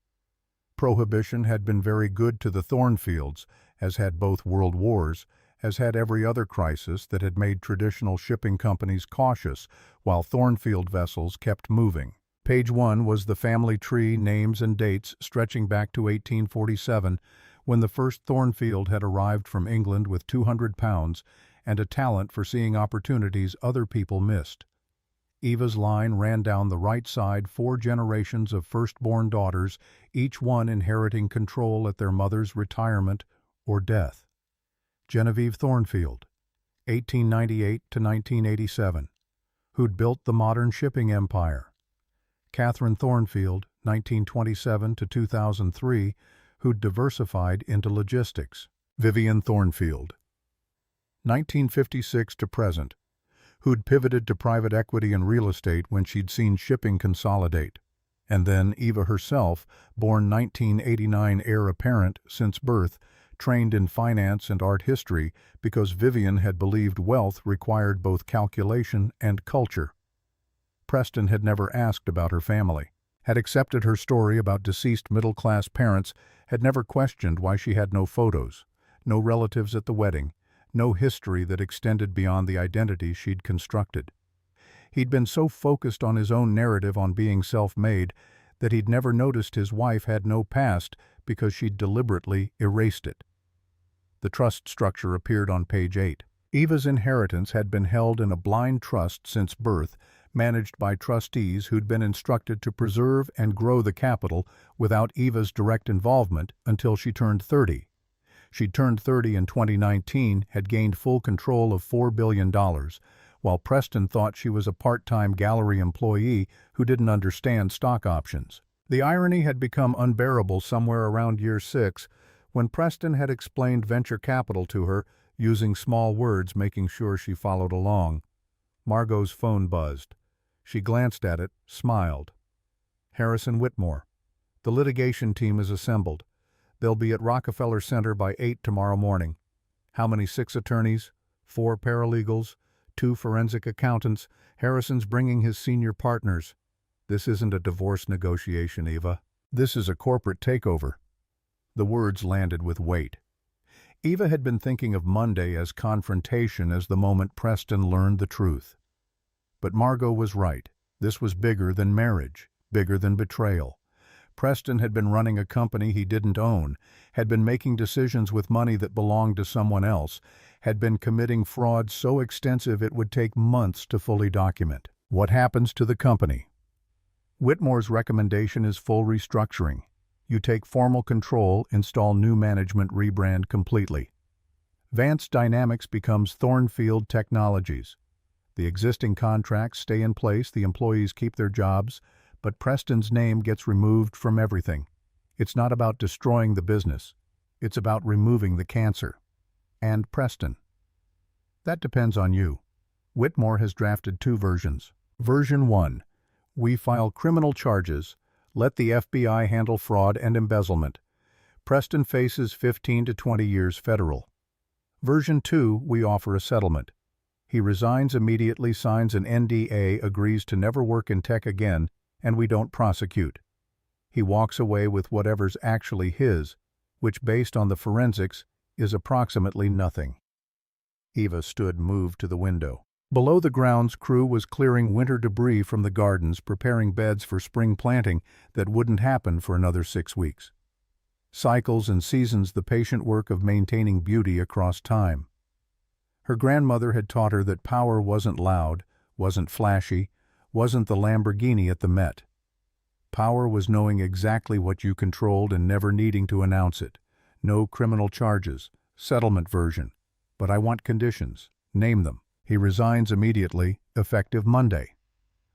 Prohibition had been very good to the Thornfields, as had both world wars, as had every other crisis that had made traditional shipping companies cautious, while Thornfield vessels kept moving. Page 1 was the family tree, names and dates stretching back to 1847, when the first Thornfield had arrived from England with 200 pounds and a talent for seeing opportunities other people missed. Eva's line ran down the right side, 4 generations of firstborn daughters, each one inheriting control at their mother's retirement or death. Genevieve Thornfield, 1898 to 1987, who'd built the modern shipping empire. Catherine Thornfield, 1927 to 2003, who'd diversified into logistics. Vivian Thornfield, 1956 to present, who'd pivoted to private equity and real estate when she'd seen shipping consolidate. And then Eva herself, born 1989 heir apparent since birth, trained in finance and art history because Vivian had believed wealth required both calculation and culture. Preston had never asked about her family, had accepted her story about deceased middle-class parents, had never questioned why she had no photos, no relatives at the wedding, no history that extended beyond the identity she'd constructed. He'd been so focused on his own narrative on being self-made that he'd never noticed his wife had no past because she'd deliberately erased it. The trust structure appeared on page 8. Eva's inheritance had been held in a blind trust since birth, managed by trustees who'd been instructed to preserve and grow the capital without Eva's direct involvement until she turned 30. She'd turned 30 in 2019, had gained full control of $4 billion, while Preston thought she was a part-time gallery employee who didn't understand stock options. The irony had become unbearable somewhere around year 6, when Preston had explained venture capital to her, using small words, making sure she followed along. Margot's phone buzzed. She glanced at it, smiled. Heiress and Whitmore. The litigation team is assembled. They'll be at Rockefeller Center by 8 tomorrow morning. How many? 6 attorneys, 4 paralegals, 2 forensic accountants. Harrison's bringing his senior partners. This isn't a divorce negotiation, Eva. This is a corporate takeover. The words landed with weight. Eva had been thinking of Monday as confrontation as the moment Preston learned the truth. But Margot was right. This was bigger than marriage, bigger than betrayal. Preston had been running a company he didn't own, had been making decisions with money that belonged to someone else, had been committing fraud so extensive it would take months to fully document. What happens to the company? Whitmore's recommendation is full restructuring. You take formal control, install new management, rebrand completely. Vance Dynamics becomes Thornfield Technologies. The existing contracts stay in place, the employees keep their jobs, but Preston's name gets removed from everything. It's not about destroying the business. It's about removing the cancer. And Preston. That depends on you. Whitmore has drafted 2 versions. Version 1. We file criminal charges. Let the FBI handle fraud and embezzlement. Preston faces 15 to 20 years federal. Version 2. We offer a settlement. He resigns immediately, signs an NDA, agrees to never work in tech again, and we don't prosecute. He walks away with whatever's actually his, which based on the forensics is approximately nothing. Eva stood moved to the window. Below, the grounds crew was clearing winter debris from the gardens, preparing beds for spring planting that wouldn't happen for another 6 weeks. Cycles and seasons, the patient work of maintaining beauty across time. Her grandmother had taught her that power wasn't loud, wasn't flashy, wasn't the Lamborghini at the Met. Power was knowing exactly what you controlled and never needing to announce it. No criminal charges, settlement version. But I want conditions. Name them. He resigns immediately, effective Monday.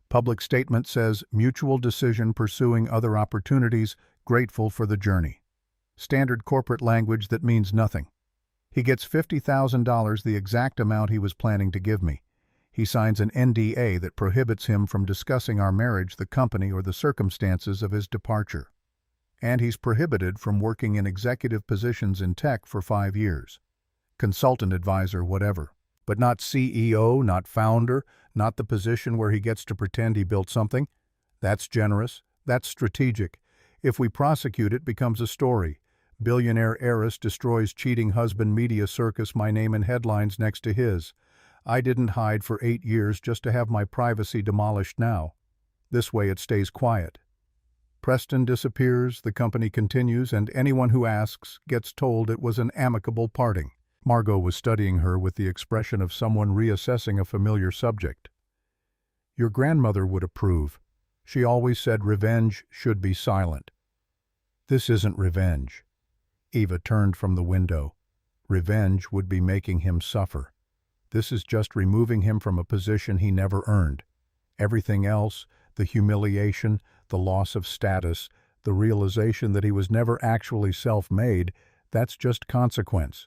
Public statement says, mutual decision pursuing other opportunities, grateful for the journey. Standard corporate language that means nothing. He gets $50,000, the exact amount he was planning to give me. He signs an NDA that prohibits him from discussing our marriage, the company, or the circumstances of his departure. And he's prohibited from working in executive positions in tech for 5 years. Consultant, advisor, whatever. But not CEO, not founder, not the position where he gets to pretend he built something. That's generous. That's strategic. If we prosecute, it becomes a story. Billionaire heiress destroys cheating husband, media circus, my name in headlines next to his. I didn't hide for 8 years just to have my privacy demolished now. This way it stays quiet. Preston disappears, the company continues, and anyone who asks gets told it was an amicable parting. Margot was studying her with the expression of someone reassessing a familiar subject. Your grandmother would approve. She always said revenge should be silent. This isn't revenge. Eva turned from the window. Revenge would be making him suffer. This is just removing him from a position he never earned. Everything else, the humiliation, the loss of status, the realization that he was never actually self-made, that's just consequence.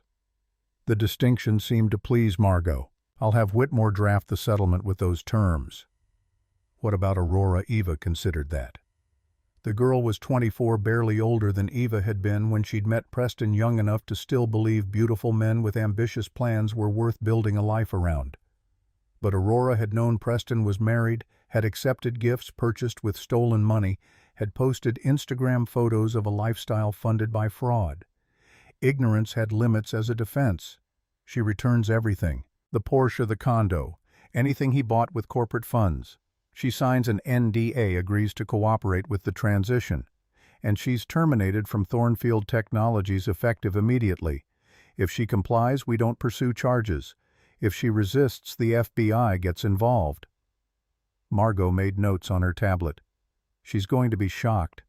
The distinction seemed to please Margot. I'll have Whitmore draft the settlement with those terms. What about Aurora? Eva considered that. The girl was 24, barely older than Eva had been when she'd met Preston, young enough to still believe beautiful men with ambitious plans were worth building a life around. But Aurora had known Preston was married, had accepted gifts purchased with stolen money, had posted Instagram photos of a lifestyle funded by fraud. Ignorance had limits as a defense. She returns everything: the Porsche, the condo, anything he bought with corporate funds. She signs an NDA, agrees to cooperate with the transition, and she's terminated from Thornfield Technologies effective immediately. If she complies, we don't pursue charges. If she resists, the FBI gets involved. Margot made notes on her tablet. She's going to be shocked.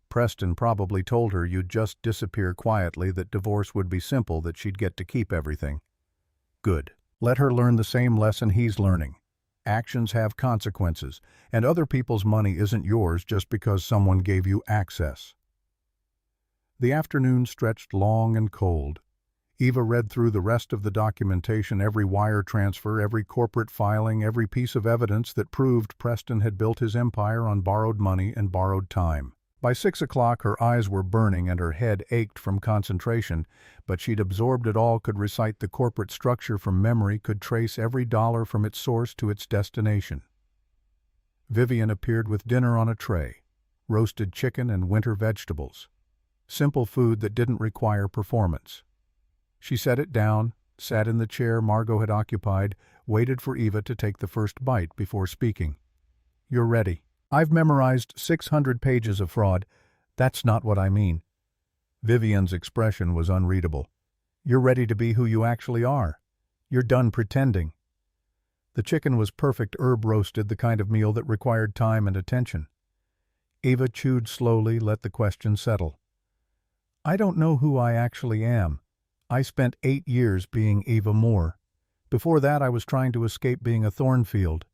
Preston probably told her you'd just disappear quietly, that divorce would be simple, that she'd get to keep everything. Good. Let her learn the same lesson he's learning. Actions have consequences, and other people's money isn't yours just because someone gave you access. The afternoon stretched long and cold. Eva read through the rest of the documentation, every wire transfer, every corporate filing, every piece of evidence that proved Preston had built his empire on borrowed money and borrowed time. By 6 o'clock her eyes were burning and her head ached from concentration, but she'd absorbed it all, could recite the corporate structure from memory, could trace every dollar from its source to its destination. Vivian appeared with dinner on a tray: roasted chicken and winter vegetables. Simple food that didn't require performance. She set it down, sat in the chair Margot had occupied, waited for Eva to take the first bite before speaking. "You're ready." "I've memorized 600 pages of fraud. That's not what I mean." Vivian's expression was unreadable. "You're ready to be who you actually are. You're done pretending." The chicken was perfect, herb roasted, the kind of meal that required time and attention. Eva chewed slowly, let the question settle. "I don't know who I actually am. I spent 8 years being Eva Moore. Before that I was trying to escape being a Thornfield.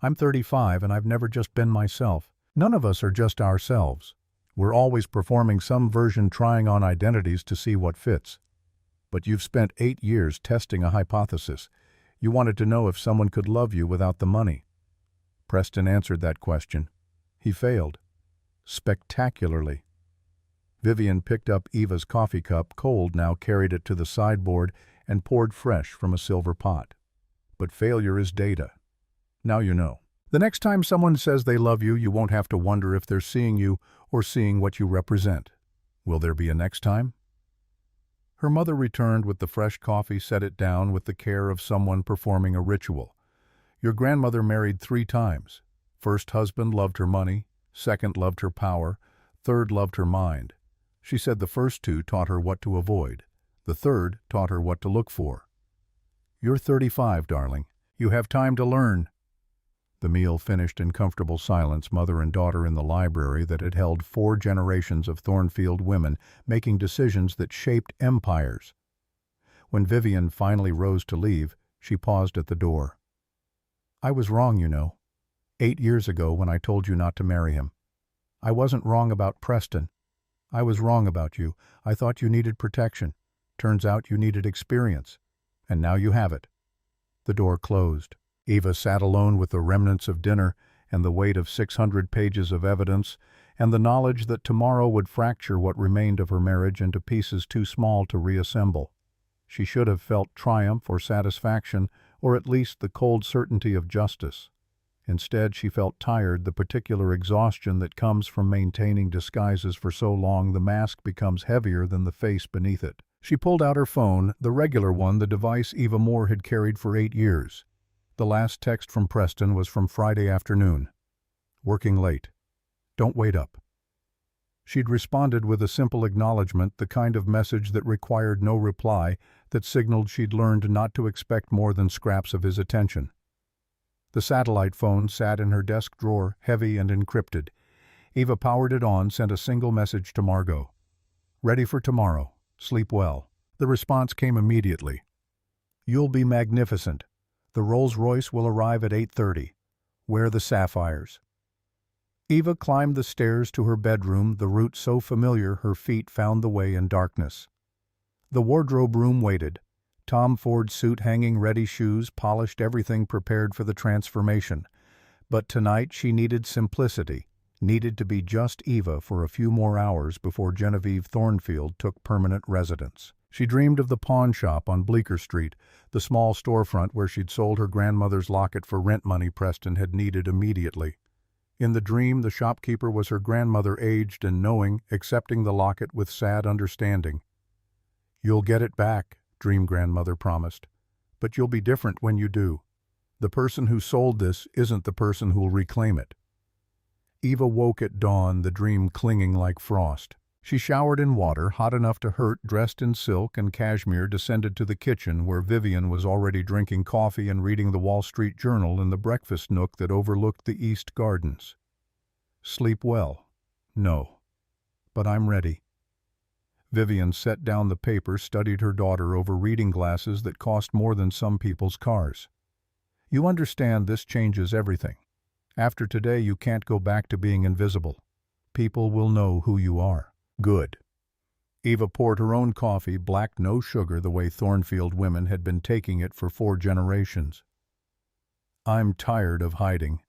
I'm 35 and I've never just been myself. None of us are just ourselves. We're always performing some version, trying on identities to see what fits. But you've spent 8 years testing a hypothesis. You wanted to know if someone could love you without the money." Preston answered that question. He failed. Spectacularly. Vivian picked up Eva's coffee cup, cold now, carried it to the sideboard, and poured fresh from a silver pot. "But failure is data. Now you know. The next time someone says they love you, you won't have to wonder if they're seeing you or seeing what you represent. Will there be a next time?" Her mother returned with the fresh coffee, set it down with the care of someone performing a ritual. "Your grandmother married 3 times. First husband loved her money, second loved her power, third loved her mind. She said the first 2 taught her what to avoid. The third taught her what to look for. You're 35, darling. You have time to learn." The meal finished in comfortable silence, mother and daughter in the library that had held 4 generations of Thornfield women making decisions that shaped empires. When Vivian finally rose to leave, she paused at the door. "I was wrong, you know. 8 years ago when I told you not to marry him. I wasn't wrong about Preston. I was wrong about you. I thought you needed protection. Turns out you needed experience. And now you have it." The door closed. Eva sat alone with the remnants of dinner and the weight of 600 pages of evidence and the knowledge that tomorrow would fracture what remained of her marriage into pieces too small to reassemble. She should have felt triumph or satisfaction, or at least the cold certainty of justice. Instead, she felt tired, the particular exhaustion that comes from maintaining disguises for so long. The mask becomes heavier than the face beneath it. She pulled out her phone, the regular one, the device Eva Moore had carried for 8 years. The last text from Preston was from Friday afternoon. "Working late. Don't wait up." She'd responded with a simple acknowledgement, the kind of message that required no reply, that signaled she'd learned not to expect more than scraps of his attention. The satellite phone sat in her desk drawer, heavy and encrypted. Eva powered it on, sent a single message to Margot. "Ready for tomorrow. Sleep well." The response came immediately. "You'll be magnificent. The Rolls-Royce will arrive at 8:30. Wear the sapphires." Eva climbed the stairs to her bedroom, the route so familiar her feet found the way in darkness. The wardrobe room waited. Tom Ford's suit hanging ready, shoes polished, everything prepared for the transformation. But tonight she needed simplicity. Needed to be just Eva for a few more hours before Genevieve Thornfield took permanent residence. She dreamed of the pawn shop on Bleecker Street, the small storefront where she'd sold her grandmother's locket for rent money Preston had needed immediately. In the dream, the shopkeeper was her grandmother, aged and knowing, accepting the locket with sad understanding. "You'll get it back," dream grandmother promised. "But you'll be different when you do. The person who sold this isn't the person who'll reclaim it." Eva woke at dawn, the dream clinging like frost. She showered in water, hot enough to hurt, dressed in silk and cashmere, descended to the kitchen where Vivian was already drinking coffee and reading the Wall Street Journal in the breakfast nook that overlooked the East Gardens. "Sleep well?" "No. But I'm ready." Vivian set down the paper, studied her daughter over reading glasses that cost more than some people's cars. "You understand this changes everything. After today you can't go back to being invisible. People will know who you are." "Good." Eva poured her own coffee, black, no sugar, the way Thornfield women had been taking it for 4 generations. "I'm tired of hiding."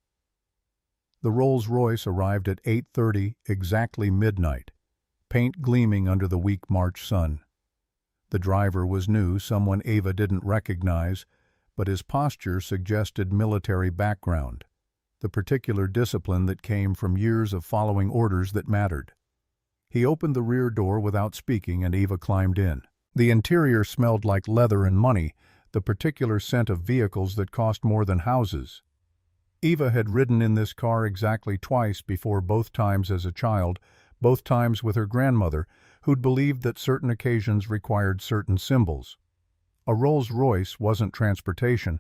The Rolls-Royce arrived at 8:30, exactly midnight, paint gleaming under the weak March sun. The driver was new, someone Eva didn't recognize, but his posture suggested military background, the particular discipline that came from years of following orders that mattered. He opened the rear door without speaking, and Eva climbed in. The interior smelled like leather and money, the particular scent of vehicles that cost more than houses. Eva had ridden in this car exactly twice before, both times as a child, both times with her grandmother, who'd believed that certain occasions required certain symbols. A Rolls-Royce wasn't transportation,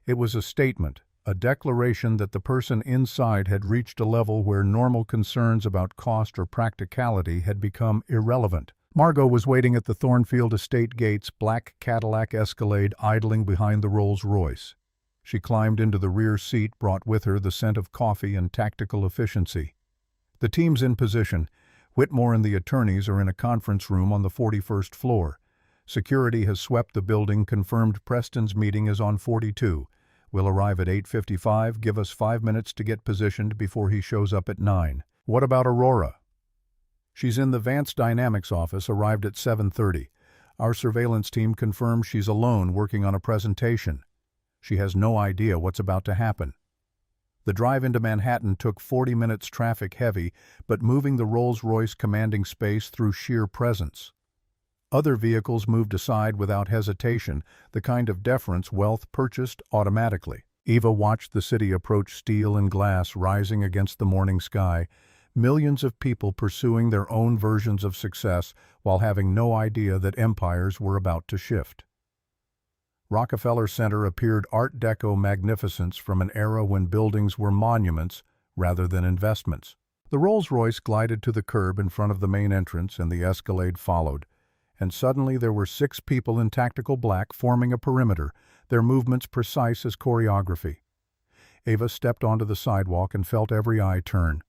it was a statement, a declaration that the person inside had reached a level where normal concerns about cost or practicality had become irrelevant. Margot was waiting at the Thornfield estate gates, black Cadillac Escalade idling behind the Rolls-Royce. She climbed into the rear seat, brought with her the scent of coffee and tactical efficiency. The team's in position. Whitmore and the attorneys are in a conference room on the 41st floor. Security has swept the building, confirmed Preston's meeting is on 42. We'll arrive at 8:55, give us 5 minutes to get positioned before he shows up at 9. What about Aurora? She's in the Vance Dynamics office, arrived at 7:30. Our surveillance team confirms she's alone working on a presentation. She has no idea what's about to happen. The drive into Manhattan took 40 minutes, traffic heavy, but moving the Rolls-Royce commanding space through sheer presence. Other vehicles moved aside without hesitation, the kind of deference wealth purchased automatically. Eva watched the city approach, steel and glass rising against the morning sky, millions of people pursuing their own versions of success while having no idea that empires were about to shift. Rockefeller Center appeared Art Deco magnificence from an era when buildings were monuments rather than investments. The Rolls-Royce glided to the curb in front of the main entrance, and the Escalade followed. And suddenly there were 6 people in tactical black forming a perimeter, their movements precise as choreography. Eva stepped onto the sidewalk and felt every eye turn.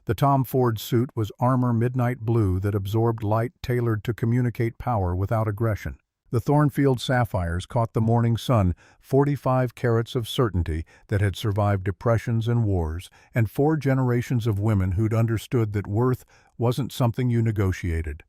The Tom Ford suit was armor midnight blue that absorbed light, tailored to communicate power without aggression. The Thornfield sapphires caught the morning sun, 45 carats of certainty that had survived depressions and wars, and 4 generations of women who'd understood that worth wasn't something you negotiated.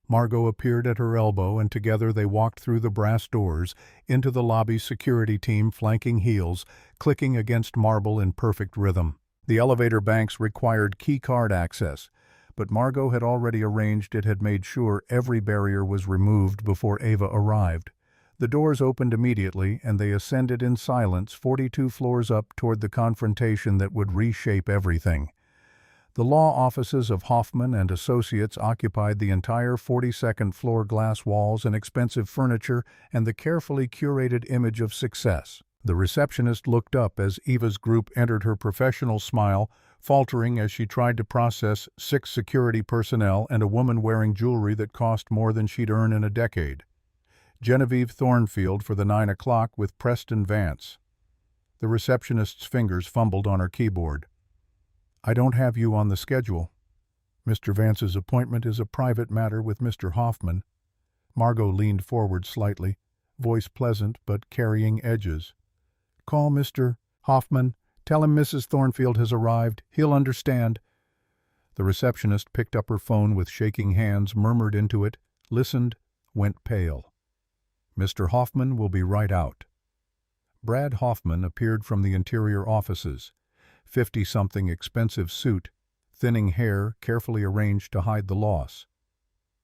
Margot appeared at her elbow, and together they walked through the brass doors, into the lobby's security team flanking heels, clicking against marble in perfect rhythm. The elevator banks required keycard access, but Margot had already arranged it, had made sure every barrier was removed before Eva arrived. The doors opened immediately, and they ascended in silence 42 floors up toward the confrontation that would reshape everything. The law offices of Hoffman and Associates occupied the entire 42nd floor, glass walls and expensive furniture and the carefully curated image of success. The receptionist looked up as Eva's group entered, her professional smile faltering as she tried to process 6 security personnel and a woman wearing jewelry that cost more than she'd earned in a decade. Genevieve Thornfield for the 9 o'clock with Preston Vance. The receptionist's fingers fumbled on her keyboard. "I don't have you on the schedule. Mr. Vance's appointment is a private matter with Mr. Hoffman." Margot leaned forward slightly, voice pleasant but carrying edges. "Call Mr. Hoffman Tell him Mrs. Thornfield has arrived. He'll understand." The receptionist picked up her phone with shaking hands, murmured into it, listened, went pale. "Mr. Hoffman will be right out." Brad Hoffman appeared from the interior offices. 50-something expensive suit, thinning hair carefully arranged to hide the loss.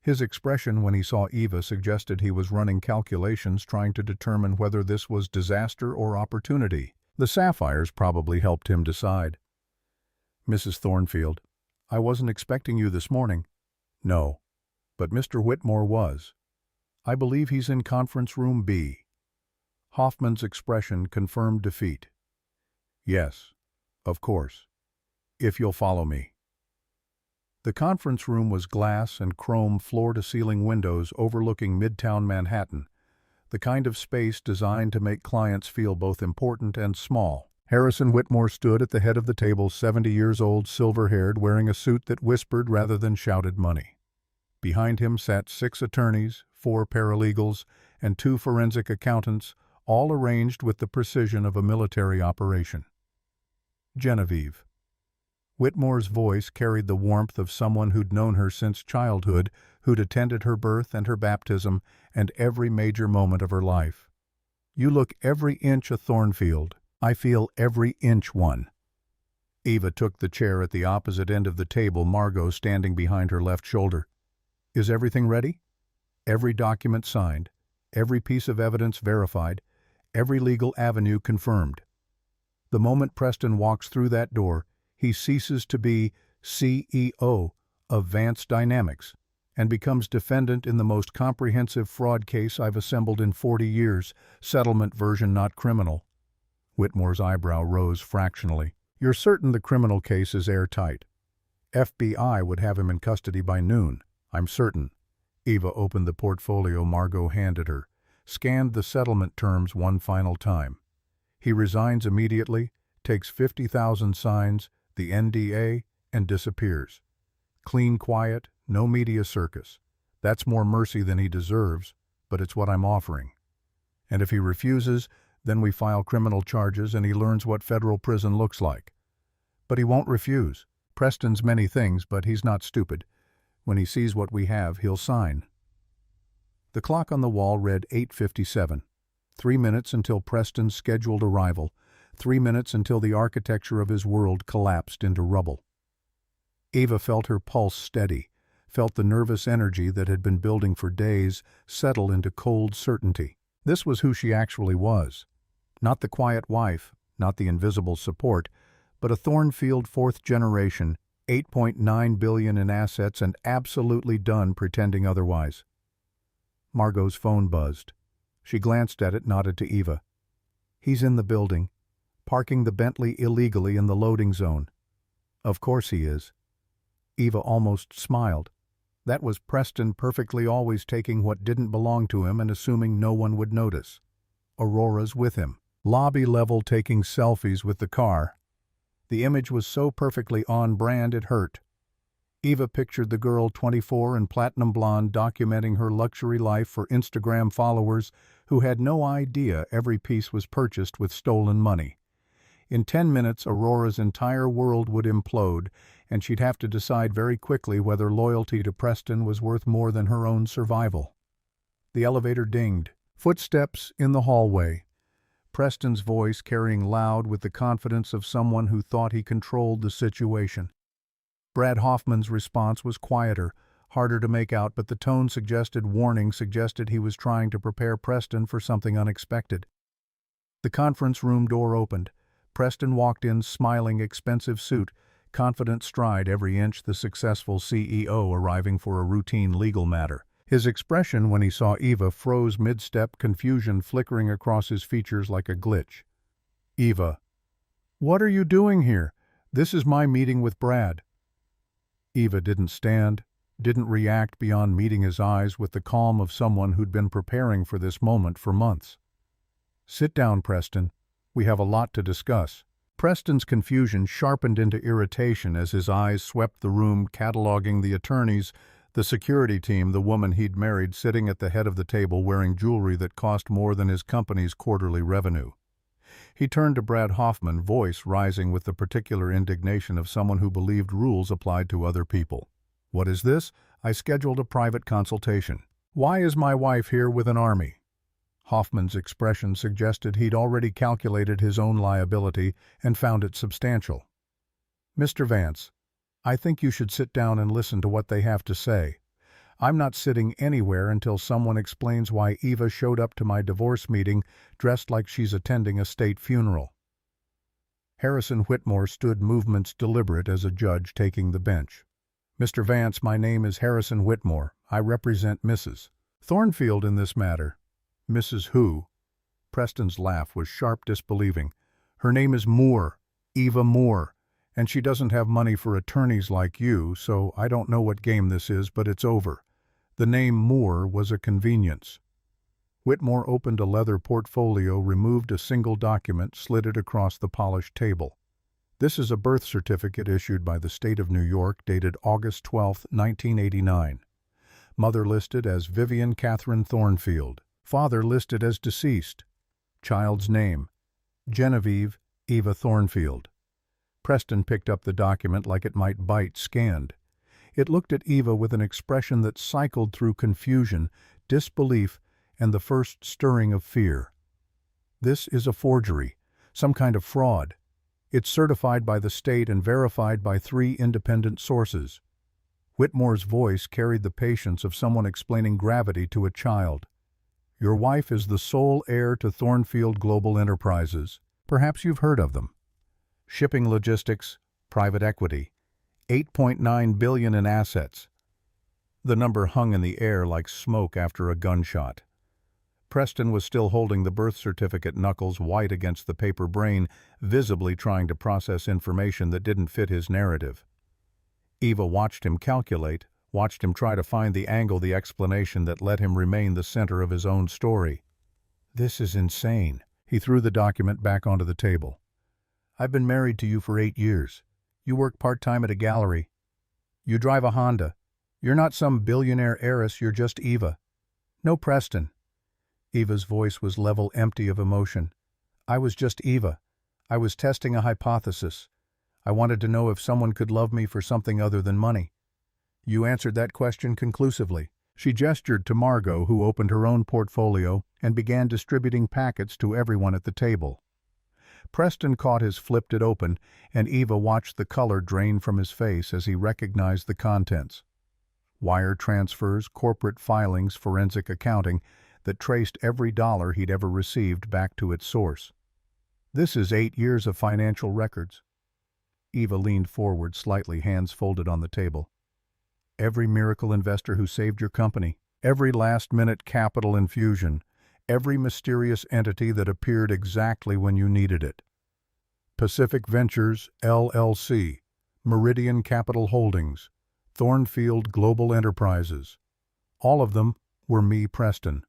His expression when he saw Eva suggested he was running calculations trying to determine whether this was disaster or opportunity. The sapphires probably helped him decide. "Mrs. Thornfield, I wasn't expecting you this morning." "No, but Mr. Whitmore was. I believe he's in conference room B." Hoffman's expression confirmed defeat. "Yes, of course. If you'll follow me." The conference room was glass and chrome floor-to-ceiling windows overlooking Midtown Manhattan, the kind of space designed to make clients feel both important and small. Harrison Whitmore stood at the head of the table, 70 years old, silver-haired, wearing a suit that whispered rather than shouted money. Behind him sat 6 attorneys, 4 paralegals, and 2 forensic accountants, all arranged with the precision of a military operation. Genevieve. Whitmore's voice carried the warmth of someone who'd known her since childhood, who'd attended her birth and her baptism and every major moment of her life. "You look every inch a Thornfield. I feel every inch one." Eva took the chair at the opposite end of the table, Margot standing behind her left shoulder. "Is everything ready? Every document signed, every piece of evidence verified, every legal avenue confirmed. The moment Preston walks through that door, he ceases to be CEO of Vance Dynamics and becomes defendant in the most comprehensive fraud case I've assembled in 40 years, settlement version not criminal." Whitmore's eyebrow rose fractionally. "You're certain the criminal case is airtight? FBI would have him in custody by noon." "I'm certain." Eva opened the portfolio Margot handed her, scanned the settlement terms one final time. "He resigns immediately, takes 50,000 signs, the NDA, and disappears. Clean quiet, no media circus. That's more mercy than he deserves, but it's what I'm offering. And if he refuses, then we file criminal charges and he learns what federal prison looks like. But he won't refuse. Preston's many things, but he's not stupid. When he sees what we have, he'll sign." The clock on the wall read 8:57. 3 minutes until Preston's scheduled arrival. 3 minutes until the architecture of his world collapsed into rubble. Eva felt her pulse steady, felt the nervous energy that had been building for days settle into cold certainty. This was who she actually was. Not the quiet wife, not the invisible support, but a Thornfield 4th generation, $8.9 billion in assets and absolutely done pretending otherwise. Margot's phone buzzed. She glanced at it, nodded to Eva. "He's in the building, parking the Bentley illegally in the loading zone." "Of course he is." Eva almost smiled. That was Preston perfectly always taking what didn't belong to him and assuming no one would notice. Aurora's with him. Lobby level taking selfies with the car. The image was so perfectly on brand it hurt. Eva pictured the girl, 24 and platinum blonde, documenting her luxury life for Instagram followers who had no idea every piece was purchased with stolen money. In 10 minutes, Aurora's entire world would implode, and she'd have to decide very quickly whether loyalty to Preston was worth more than her own survival. The elevator dinged. Footsteps in the hallway. Preston's voice carrying loud with the confidence of someone who thought he controlled the situation. Brad Hoffman's response was quieter, harder to make out, but the tone suggested warning, suggested he was trying to prepare Preston for something unexpected. The conference room door opened. Preston walked in, smiling, expensive suit, confident stride every inch, the successful CEO arriving for a routine legal matter. His expression when he saw Eva froze mid-step, confusion flickering across his features like a glitch. "Eva, what are you doing here? This is my meeting with Brad." Eva didn't stand, didn't react beyond meeting his eyes with the calm of someone who'd been preparing for this moment for months. "Sit down, Preston. We have a lot to discuss." Preston's confusion sharpened into irritation as his eyes swept the room, cataloging the attorneys, the security team, the woman he'd married sitting at the head of the table wearing jewelry that cost more than his company's quarterly revenue. He turned to Brad Hoffman, voice rising with the particular indignation of someone who believed rules applied to other people. "What is this? I scheduled a private consultation. Why is my wife here with an army?" Hoffman's expression suggested he'd already calculated his own liability and found it substantial. "Mr. Vance, I think you should sit down and listen to what they have to say. I'm not sitting anywhere until someone explains why Eva showed up to my divorce meeting dressed like she's attending a state funeral." Harrison Whitmore stood movements deliberate as a judge taking the bench. "Mr. Vance, my name is Harrison Whitmore. I represent Mrs. Thornfield in this matter." "Mrs. who?" Preston's laugh was sharp disbelieving. "Her name is Moore, Eva Moore, and she doesn't have money for attorneys like you, so I don't know what game this is, but it's over. The name Moore was a convenience." Whitmore opened a leather portfolio, removed a single document, slid it across the polished table. "This is a birth certificate issued by the state of New York, dated August 12, 1989. Mother listed as Vivian Catherine Thornfield. Father listed as deceased. Child's name, Genevieve Eva Thornfield." Preston picked up the document like it might bite, scanned. It looked at Eva with an expression that cycled through confusion, disbelief, and the first stirring of fear. "This is a forgery, some kind of fraud. It's certified by the state and verified by 3 independent sources." Whitmore's voice carried the patience of someone explaining gravity to a child. "Your wife is the sole heir to Thornfield Global Enterprises. Perhaps you've heard of them. Shipping logistics, private equity, $8.9 billion in assets." The number hung in the air like smoke after a gunshot. Preston was still holding the birth certificate, knuckles white against the paper brain, visibly trying to process information that didn't fit his narrative. Eva watched him calculate, watched him try to find the angle, the explanation that let him remain the center of his own story. "This is insane." He threw the document back onto the table. "I've been married to you for 8 years. You work part-time at a gallery. You drive a Honda. You're not some billionaire heiress, you're just Eva." "No, Preston." Eva's voice was level, empty of emotion. "I was just Eva. I was testing a hypothesis. I wanted to know if someone could love me for something other than money. You answered that question conclusively." She gestured to Margot, who opened her own portfolio and began distributing packets to everyone at the table. Preston caught his, flipped it open, and Eva watched the color drain from his face as he recognized the contents. Wire transfers, corporate filings, forensic accounting that traced every dollar he'd ever received back to its source. "This is 8 years of financial records." Eva leaned forward slightly, hands folded on the table. "Every miracle investor who saved your company, every last-minute capital infusion, every mysterious entity that appeared exactly when you needed it. Pacific Ventures, LLC, Meridian Capital Holdings, Thornfield Global Enterprises. All of them were me, Preston.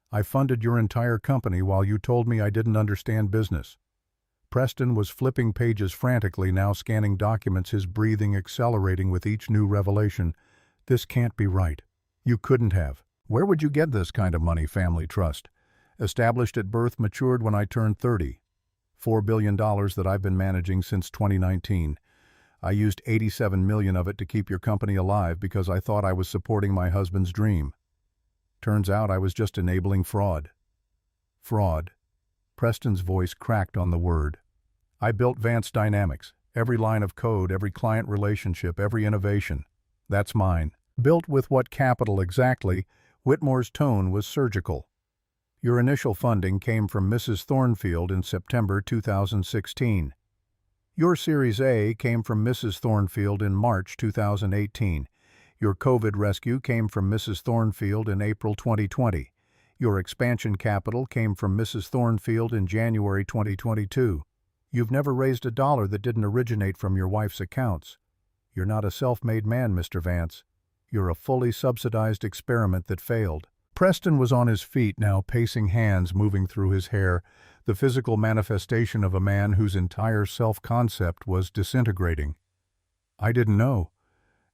I funded your entire company while you told me I didn't understand business." Preston was flipping pages frantically, now scanning documents, his breathing accelerating with each new revelation. "This can't be right. You couldn't have. Where would you get this kind of money?" "Family trust. Established at birth, matured when I turned 30. $4 billion that I've been managing since 2019. I used $87 million of it to keep your company alive because I thought I was supporting my husband's dream. Turns out I was just enabling fraud." "Fraud." Preston's voice cracked on the word. "I built Vance Dynamics. Every line of code, every client relationship, every innovation. That's mine." "Built with what capital exactly?" Whitmore's tone was surgical. "Your initial funding came from Mrs. Thornfield in September 2016. Your Series A came from Mrs. Thornfield in March 2018. Your COVID rescue came from Mrs. Thornfield in April 2020. Your expansion capital came from Mrs. Thornfield in January 2022. You've never raised a dollar that didn't originate from your wife's accounts. You're not a self-made man, Mr. Vance. You're a fully subsidized experiment that failed." Preston was on his feet now, pacing, hands moving through his hair, the physical manifestation of a man whose entire self-concept was disintegrating. "I didn't know.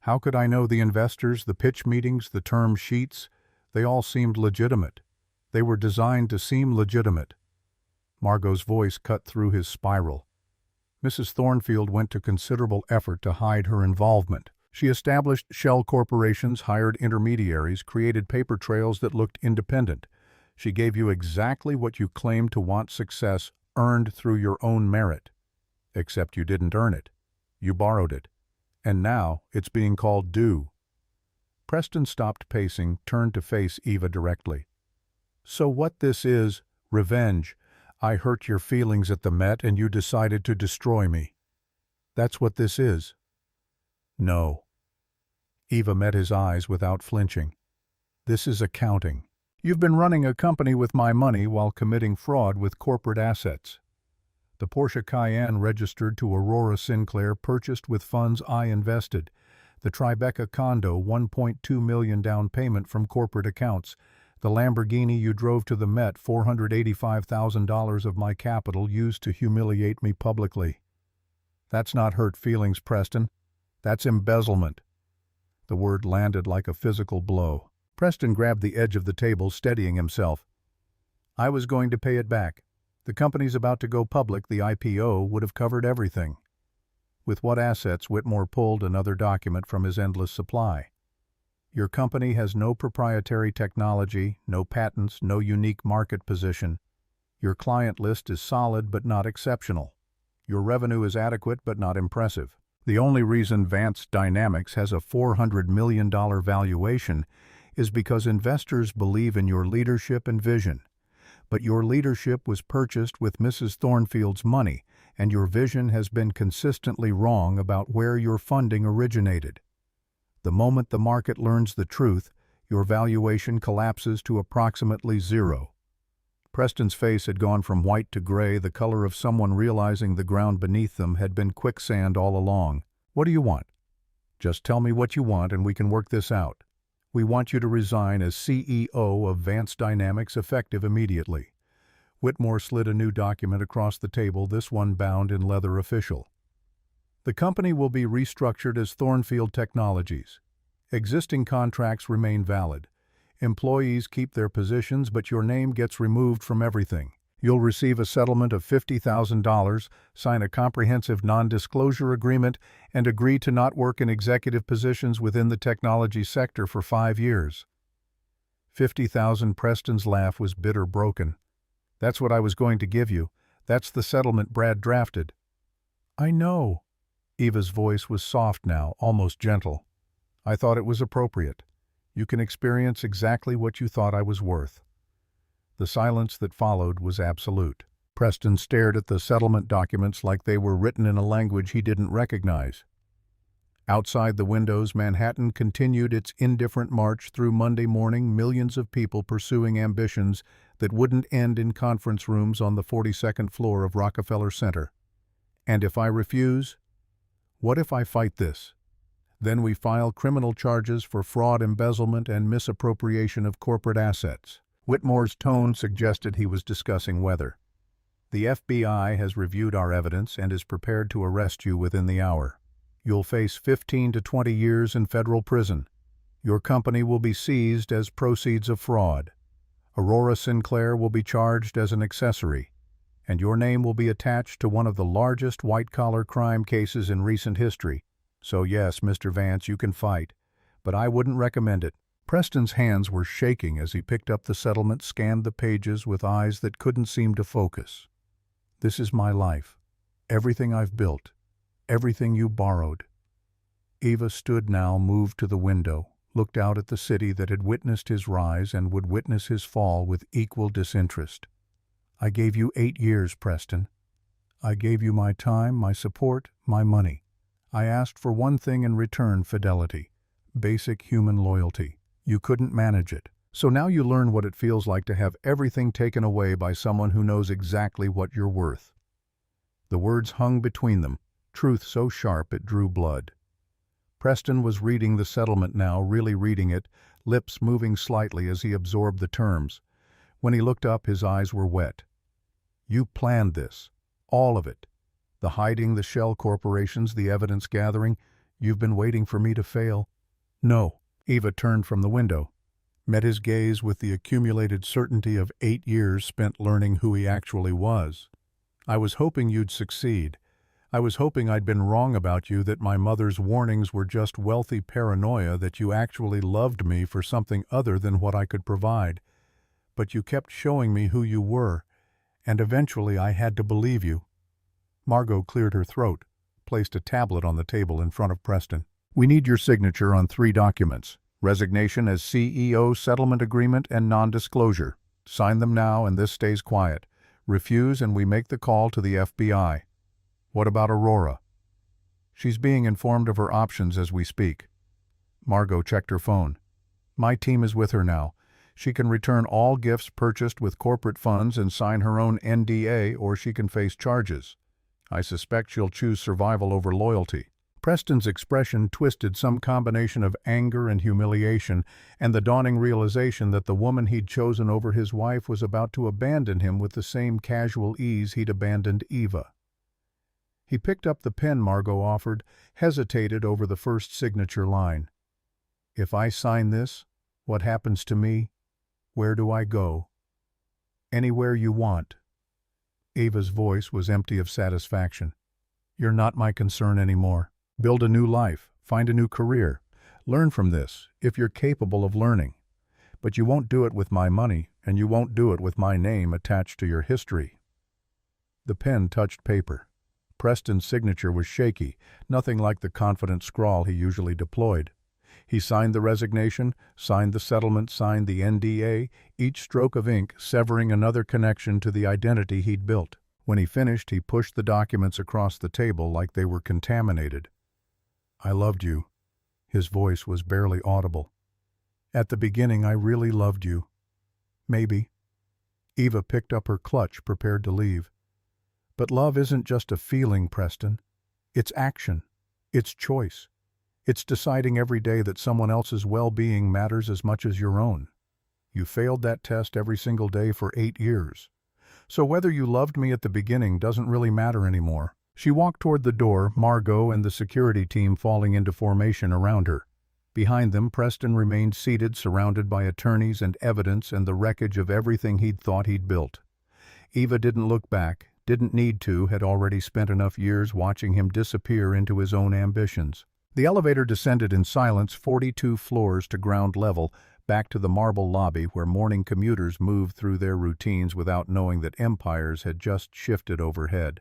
How could I know? The investors, the pitch meetings, the term sheets, they all seemed legitimate. They were designed to seem legitimate." Margot's voice cut through his spiral. Mrs. Thornfield went to considerable effort to hide her involvement. She established shell corporations, hired intermediaries, created paper trails that looked independent. She gave you exactly what you claimed to want: success earned through your own merit. Except you didn't earn it. You borrowed it. And now it's being called due. Preston stopped pacing, turned to face Eva directly. So what this is, revenge. I hurt your feelings at the Met and you decided to destroy me. That's what this is. No. Eva met his eyes without flinching. This is accounting. You've been running a company with my money while committing fraud with corporate assets. The Porsche Cayenne registered to Aurora Sinclair purchased with funds I invested. The Tribeca condo, $1.2 million down payment from corporate accounts. The Lamborghini you drove to the Met, $485,000 of my capital used to humiliate me publicly. That's not hurt feelings, Preston. That's embezzlement. The word landed like a physical blow. Preston grabbed the edge of the table, steadying himself. I was going to pay it back. The company's about to go public. The IPO would have covered everything. With what assets? Whitmore pulled another document from his endless supply. Your company has no proprietary technology, no patents, no unique market position. Your client list is solid but not exceptional. Your revenue is adequate but not impressive. The only reason Vance Dynamics has a $400 million valuation is because investors believe in your leadership and vision. But your leadership was purchased with Mrs. Thornfield's money, and your vision has been consistently wrong about where your funding originated. The moment the market learns the truth, your valuation collapses to approximately zero. Preston's face had gone from white to gray, the color of someone realizing the ground beneath them had been quicksand all along. What do you want? Just tell me what you want and we can work this out. We want you to resign as CEO of Vance Dynamics effective immediately. Whitmore slid a new document across the table, this one bound in leather official. The company will be restructured as Thornfield Technologies. Existing contracts remain valid. Employees keep their positions, but your name gets removed from everything. You'll receive a settlement of $50,000, sign a comprehensive non-disclosure agreement, and agree to not work in executive positions within the technology sector for 5 years. $50,000. Preston's laugh was bitter, broken. That's what I was going to give you. That's the settlement Brad drafted. I know. Eva's voice was soft now, almost gentle. I thought it was appropriate. You can experience exactly what you thought I was worth. The silence that followed was absolute. Preston stared at the settlement documents like they were written in a language he didn't recognize. Outside the windows, Manhattan continued its indifferent march through Monday morning, millions of people pursuing ambitions that wouldn't end in conference rooms on the 42nd floor of Rockefeller Center. And if I refuse? What if I fight this? Then we file criminal charges for fraud, embezzlement, and misappropriation of corporate assets. Whitmore's tone suggested he was discussing weather. The FBI has reviewed our evidence and is prepared to arrest you within the hour. You'll face 15 to 20 years in federal prison. Your company will be seized as proceeds of fraud. Aurora Sinclair will be charged as an accessory, and your name will be attached to one of the largest white-collar crime cases in recent history. So yes, Mr. Vance, you can fight, but I wouldn't recommend it. Preston's hands were shaking as he picked up the settlement, scanned the pages with eyes that couldn't seem to focus. This is my life. Everything I've built. Everything you borrowed. Eva stood now, moved to the window, looked out at the city that had witnessed his rise and would witness his fall with equal disinterest. I gave you 8 years, Preston. I gave you my time, my support, my money. I asked for one thing in return: fidelity, basic human loyalty. You couldn't manage it. So now you learn what it feels like to have everything taken away by someone who knows exactly what you're worth. The words hung between them, truth so sharp it drew blood. Preston was reading the settlement now, really reading it, lips moving slightly as he absorbed the terms. When he looked up, his eyes were wet. You planned this. All of it. The hiding, the shell corporations, the evidence gathering. You've been waiting for me to fail. No. Eva turned from the window. met his gaze with the accumulated certainty of 8 years spent learning who he actually was. "I was hoping you'd succeed. I was hoping I'd been wrong about you, that my mother's warnings were just wealthy paranoia, that you actually loved me for something other than what I could provide. But you kept showing me who you were, and eventually I had to believe you." Margot cleared her throat, placed a tablet on the table in front of Preston. "We need your signature on 3 documents: resignation as CEO, settlement agreement, and non-disclosure. Sign them now and this stays quiet. Refuse and we make the call to the FBI. What about Aurora?" "She's being informed of her options as we speak." Margot checked her phone. "My team is with her now. She can return all gifts purchased with corporate funds and sign her own NDA, or she can face charges. I suspect she'll choose survival over loyalty." Preston's expression twisted, some combination of anger and humiliation, and the dawning realization that the woman he'd chosen over his wife was about to abandon him with the same casual ease he'd abandoned Eva. He picked up the pen Margot offered, hesitated over the first signature line. "If I sign this, what happens to me? Where do I go?" "Anywhere you want." Eva's voice was empty of satisfaction. "You're not my concern anymore. Build a new life, find a new career. Learn from this, if you're capable of learning. But you won't do it with my money, and you won't do it with my name attached to your history." The pen touched paper. Preston's signature was shaky, nothing like the confident scrawl he usually deployed. He signed the resignation, signed the settlement, signed the NDA, each stroke of ink severing another connection to the identity he'd built. When he finished, he pushed the documents across the table like they were contaminated. "I loved you." His voice was barely audible. "At the beginning, I really loved you. Maybe." Eva picked up her clutch, prepared to leave. "But love isn't just a feeling, Preston. It's action. It's choice. It's deciding every day that someone else's well-being matters as much as your own. You failed that test every single day for 8 years. So whether you loved me at the beginning doesn't really matter anymore." She walked toward the door, Margot and the security team falling into formation around her. Behind them, Preston remained seated, surrounded by attorneys and evidence and the wreckage of everything he'd thought he'd built. Eva didn't look back, didn't need to, had already spent enough years watching him disappear into his own ambitions. The elevator descended in silence 42 floors to ground level, back to the marble lobby where morning commuters moved through their routines without knowing that empires had just shifted overhead.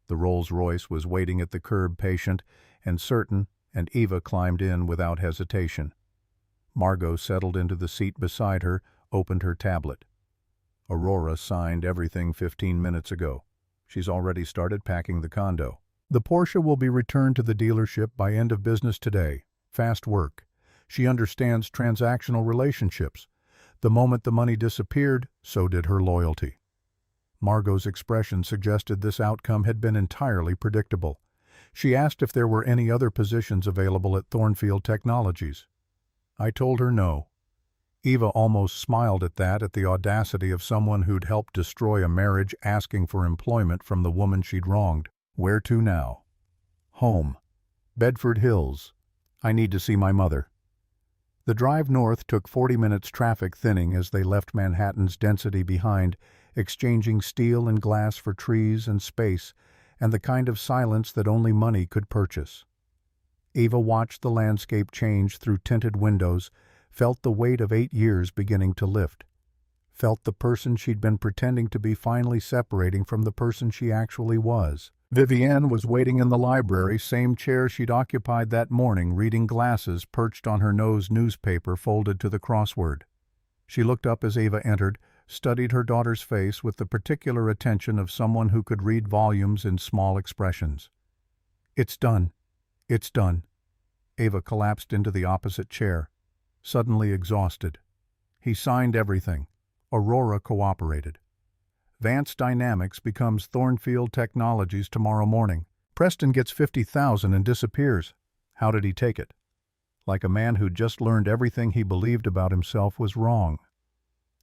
The Rolls-Royce was waiting at the curb, patient and certain, and Eva climbed in without hesitation. Margot settled into the seat beside her, opened her tablet. "Aurora signed everything 15 minutes ago. She's already started packing the condo. The Porsche will be returned to the dealership by end of business today. Fast work. She understands transactional relationships. The moment the money disappeared, so did her loyalty." Margot's expression suggested this outcome had been entirely predictable. She asked if there were any other positions available at Thornfield Technologies. I told her no. Eva almost smiled at that, at the audacity of someone who'd helped destroy a marriage asking for employment from the woman she'd wronged. "Where to now?" "Home. Bedford Hills. I need to see my mother." The drive north took 40 minutes, traffic thinning as they left Manhattan's density behind, exchanging steel and glass for trees and space, and the kind of silence that only money could purchase. Eva watched the landscape change through tinted windows, felt the weight of 8 years beginning to lift, felt the person she'd been pretending to be finally separating from the person she actually was. Vivienne was waiting in the library, same chair she'd occupied that morning, reading glasses perched on her nose, newspaper folded to the crossword. She looked up as Eva entered, studied her daughter's face with the particular attention of someone who could read volumes in small expressions. "It's done. It's done." Eva collapsed into the opposite chair, suddenly exhausted. He signed everything. Aurora cooperated. Vance Dynamics becomes Thornfield Technologies tomorrow morning. Preston gets $50,000 and disappears. How did he take it? Like a man who'd just learned everything he believed about himself was wrong.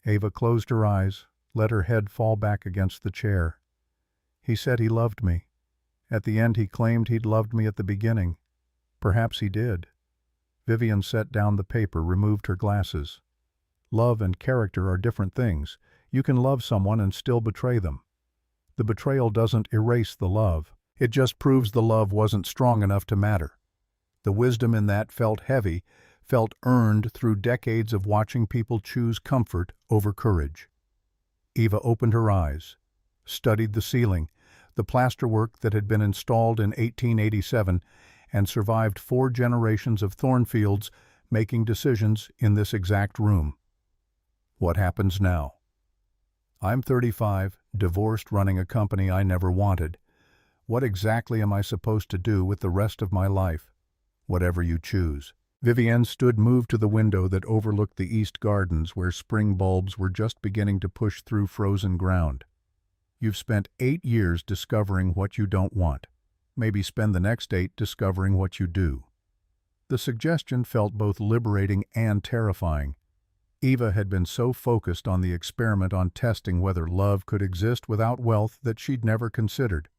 Eva closed her eyes, let her head fall back against the chair. "He said he loved me. At the end he claimed he'd loved me at the beginning. Perhaps he did." Vivienne set down the paper, removed her glasses. Love and character are different things. You can love someone and still betray them. The betrayal doesn't erase the love. It just proves the love wasn't strong enough to matter. The wisdom in that felt heavy, felt earned through decades of watching people choose comfort over courage. Eva opened her eyes, studied the ceiling, the plasterwork that had been installed in 1887 and survived 4 generations of Thornfields making decisions in this exact room. What happens now? I'm 35, divorced, running a company I never wanted. What exactly am I supposed to do with the rest of my life? Whatever you choose. Vivienne stood moved to the window that overlooked the east gardens where spring bulbs were just beginning to push through frozen ground. You've spent 8 years discovering what you don't want. Maybe spend the next 8 discovering what you do. The suggestion felt both liberating and terrifying. Eva had been so focused on the experiment on testing whether love could exist without wealth that she'd never considered.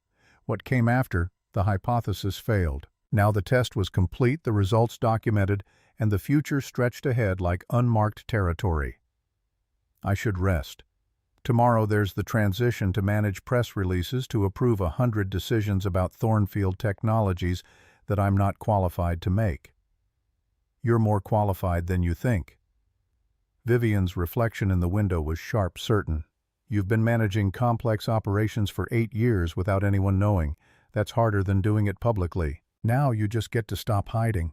What came after, the hypothesis failed. Now the test was complete, the results documented, and the future stretched ahead like unmarked territory. I should rest. Tomorrow there's the transition to manage press releases to approve 100 decisions about Thornfield Technologies that I'm not qualified to make. You're more qualified than you think. Vivian's reflection in the window was sharp, certain. You've been managing complex operations for 8 years without anyone knowing. That's harder than doing it publicly. Now you just get to stop hiding.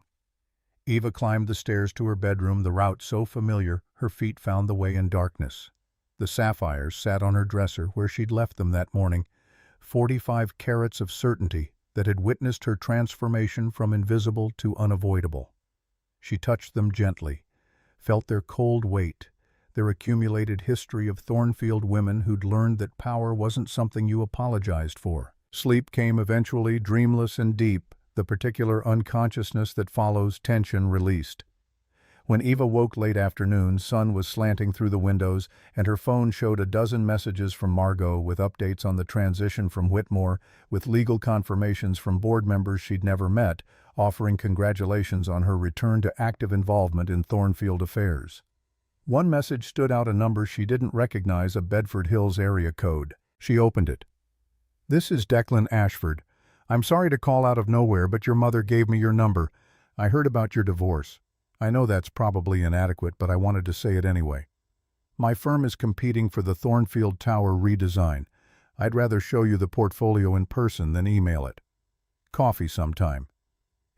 Eva climbed the stairs to her bedroom, the route so familiar, her feet found the way in darkness. The sapphires sat on her dresser where she'd left them that morning, 45 carats of certainty that had witnessed her transformation from invisible to unavoidable. She touched them gently, felt their cold weight, their accumulated history of Thornfield women who'd learned that power wasn't something you apologized for. Sleep came eventually, dreamless and deep, the particular unconsciousness that follows tension released. When Eva woke late afternoon, sun was slanting through the windows, and her phone showed a dozen messages from Margot with updates on the transition from Whitmore, with legal confirmations from board members she'd never met, offering congratulations on her return to active involvement in Thornfield affairs. One message stood out, a number she didn't recognize, a Bedford Hills area code. She opened it. "This is Declan Ashford. I'm sorry to call out of nowhere, but your mother gave me your number. I heard about your divorce. I know that's probably inadequate, but I wanted to say it anyway. My firm is competing for the Thornfield Tower redesign. I'd rather show you the portfolio in person than email it. Coffee sometime.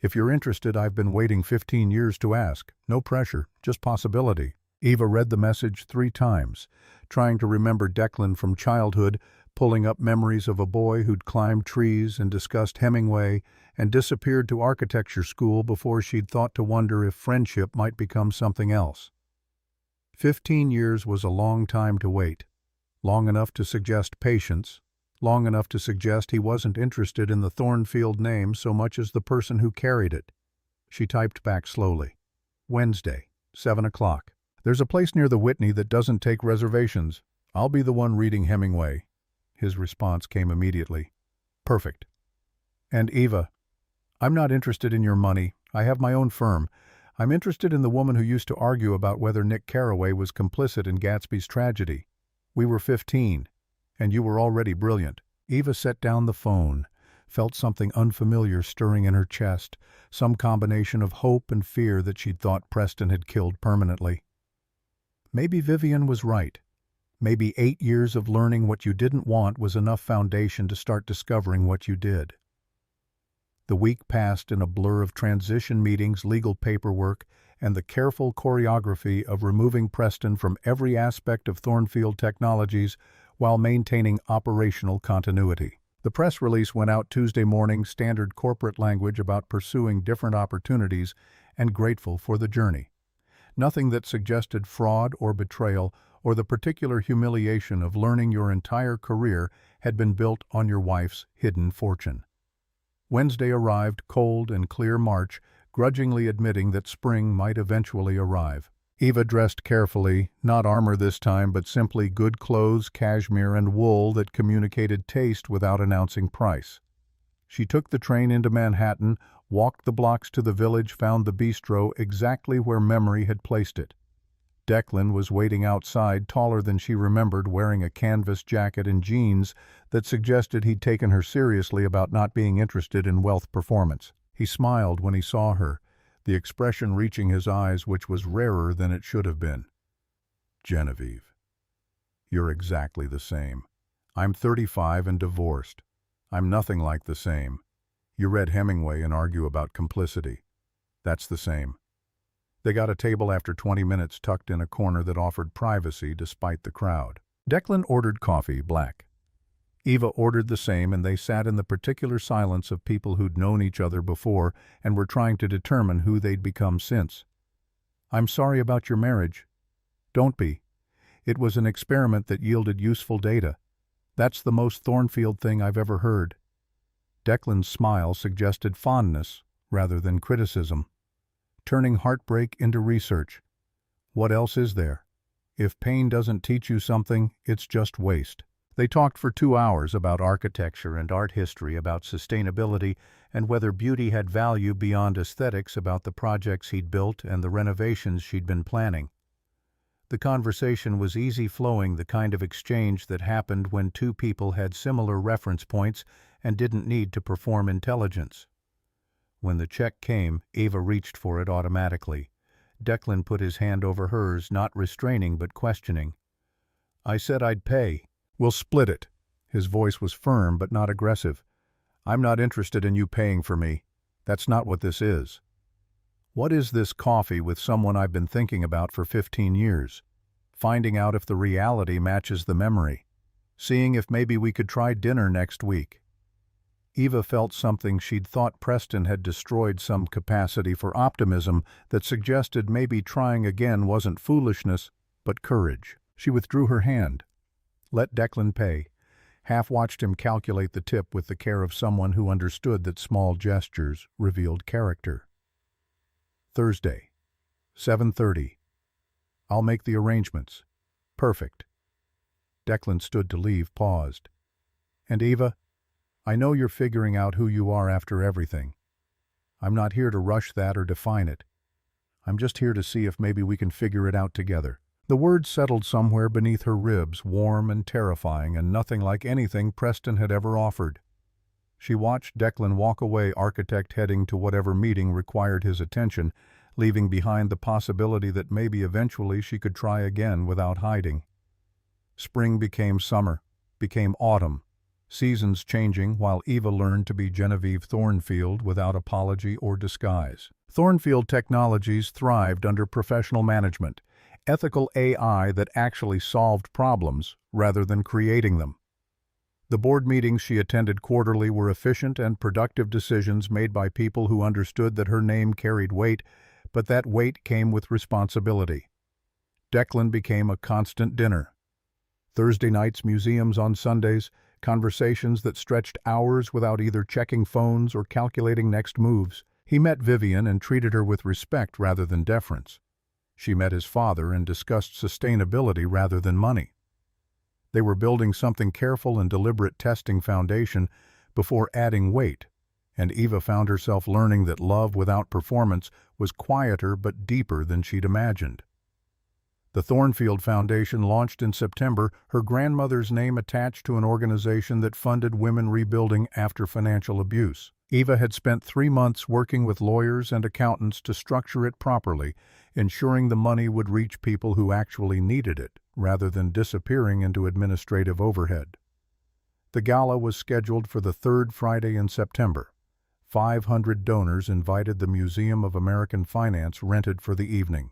If you're interested, I've been waiting 15 years to ask. No pressure, just possibility." Eva read the message 3 times, trying to remember Declan from childhood, pulling up memories of a boy who'd climbed trees and discussed Hemingway and disappeared to architecture school before she'd thought to wonder if friendship might become something else. 15 years was a long time to wait, long enough to suggest patience, long enough to suggest he wasn't interested in the Thornfield name so much as the person who carried it. She typed back slowly. "Wednesday, 7 o'clock. There's a place near the Whitney that doesn't take reservations. I'll be the one reading Hemingway." His response came immediately. "Perfect." "And Eva, I'm not interested in your money. I have my own firm. I'm interested in the woman who used to argue about whether Nick Carraway was complicit in Gatsby's tragedy. We were 15, and you were already brilliant." Eva set down the phone, felt something unfamiliar stirring in her chest, some combination of hope and fear that she'd thought Preston had killed permanently. Maybe Vivian was right. Maybe 8 years of learning what you didn't want was enough foundation to start discovering what you did. The week passed in a blur of transition meetings, legal paperwork, and the careful choreography of removing Preston from every aspect of Thornfield Technologies while maintaining operational continuity. The press release went out Tuesday morning, standard corporate language about pursuing different opportunities and grateful for the journey. Nothing that suggested fraud or betrayal or the particular humiliation of learning your entire career had been built on your wife's hidden fortune. Wednesday arrived, cold and clear March, grudgingly admitting that spring might eventually arrive. Eva dressed carefully, not armor this time, but simply good clothes, cashmere, and wool that communicated taste without announcing price. She took the train into Manhattan, walked the blocks to the Village, found the bistro exactly where memory had placed it. Declan was waiting outside, taller than she remembered, wearing a canvas jacket and jeans that suggested he'd taken her seriously about not being interested in wealth performance. He smiled when he saw her, the expression reaching his eyes which was rarer than it should have been. "Genevieve, you're exactly the same. I'm 35 and divorced. I'm nothing like the same. You read Hemingway and argue about complicity. That's the same." They got a table after 20 minutes tucked in a corner that offered privacy despite the crowd. Declan ordered coffee, black. Eva ordered the same, and they sat in the particular silence of people who'd known each other before and were trying to determine who they'd become since. "I'm sorry about your marriage." "Don't be. It was an experiment that yielded useful data. That's the most Thornfield thing I've ever heard." Declan's smile suggested fondness rather than criticism. "Turning heartbreak into research. What else is there? If pain doesn't teach you something, it's just waste." They talked for 2 hours about architecture and art history, about sustainability, and whether beauty had value beyond aesthetics, about the projects he'd built and the renovations she'd been planning. The conversation was easy-flowing, the kind of exchange that happened when two people had similar reference points and didn't need to perform intelligence. When the check came, Eva reached for it automatically. Declan put his hand over hers, not restraining but questioning. "I said I'd pay. We'll split it." His voice was firm but not aggressive. "I'm not interested in you paying for me. That's not what this is." "What is this coffee with someone I've been thinking about for 15 years? Finding out if the reality matches the memory. Seeing if maybe we could try dinner next week." Eva felt something she'd thought Preston had destroyed, some capacity for optimism that suggested maybe trying again wasn't foolishness, but courage. She withdrew her hand. Let Declan pay. Half watched him calculate the tip with the care of someone who understood that small gestures revealed character. Thursday, 7:30. "I'll make the arrangements." "Perfect." Declan stood to leave, paused. "And Eva, I know you're figuring out who you are after everything. I'm not here to rush that or define it. I'm just here to see if maybe we can figure it out together." The words settled somewhere beneath her ribs, warm and terrifying, and nothing like anything Preston had ever offered. She watched Declan walk away, architect heading to whatever meeting required his attention, leaving behind the possibility that maybe eventually she could try again without hiding. Spring became summer, became autumn, seasons changing while Eva learned to be Genevieve Thornfield without apology or disguise. Thornfield Technologies thrived under professional management, ethical AI that actually solved problems rather than creating them. The board meetings she attended quarterly were efficient and productive decisions made by people who understood that her name carried weight, but that weight came with responsibility. Declan became a constant dinner. Thursday nights, museums on Sundays, conversations that stretched hours without either checking phones or calculating next moves. He met Vivian and treated her with respect rather than deference. She met his father and discussed sustainability rather than money. They were building something careful and deliberate, testing foundation before adding weight, and Eva found herself learning that love without performance was quieter but deeper than she'd imagined. The Thornfield Foundation launched in September, her grandmother's name attached to an organization that funded women rebuilding after financial abuse. Eva had spent 3 months working with lawyers and accountants to structure it properly, ensuring the money would reach people who actually needed it, rather than disappearing into administrative overhead. The gala was scheduled for the 3rd Friday in September. 500 donors invited. The Museum of American Finance rented for the evening.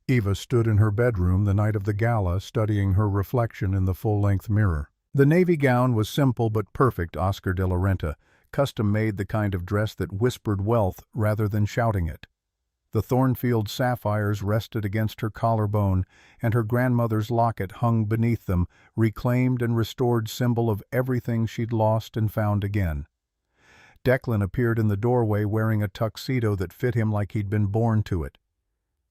Eva stood in her bedroom the night of the gala, studying her reflection in the full-length mirror. The navy gown was simple but perfect, Oscar de la Renta, custom-made, the kind of dress that whispered wealth rather than shouting it. The Thornfield sapphires rested against her collarbone, and her grandmother's locket hung beneath them, reclaimed and restored symbol of everything she'd lost and found again. Declan appeared in the doorway wearing a tuxedo that fit him like he'd been born to it.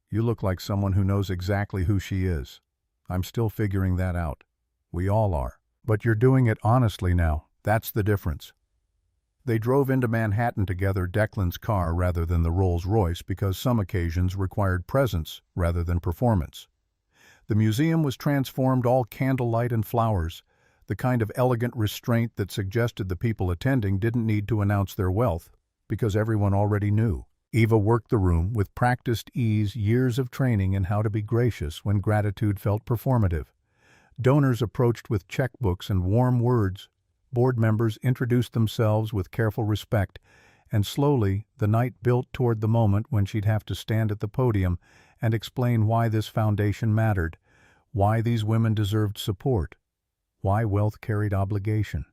"You look like someone who knows exactly who she is." "I'm still figuring that out." "We all are. But you're doing it honestly now. That's the difference." They drove into Manhattan together, Declan's car rather than the Rolls-Royce, because some occasions required presence rather than performance. The museum was transformed, all candlelight and flowers, the kind of elegant restraint that suggested the people attending didn't need to announce their wealth, because everyone already knew. Eva worked the room with practiced ease, years of training in how to be gracious when gratitude felt performative. Donors approached with checkbooks and warm words. Board members introduced themselves with careful respect, and slowly the night built toward the moment when she'd have to stand at the podium and explain why this foundation mattered, why these women deserved support, why wealth carried obligation.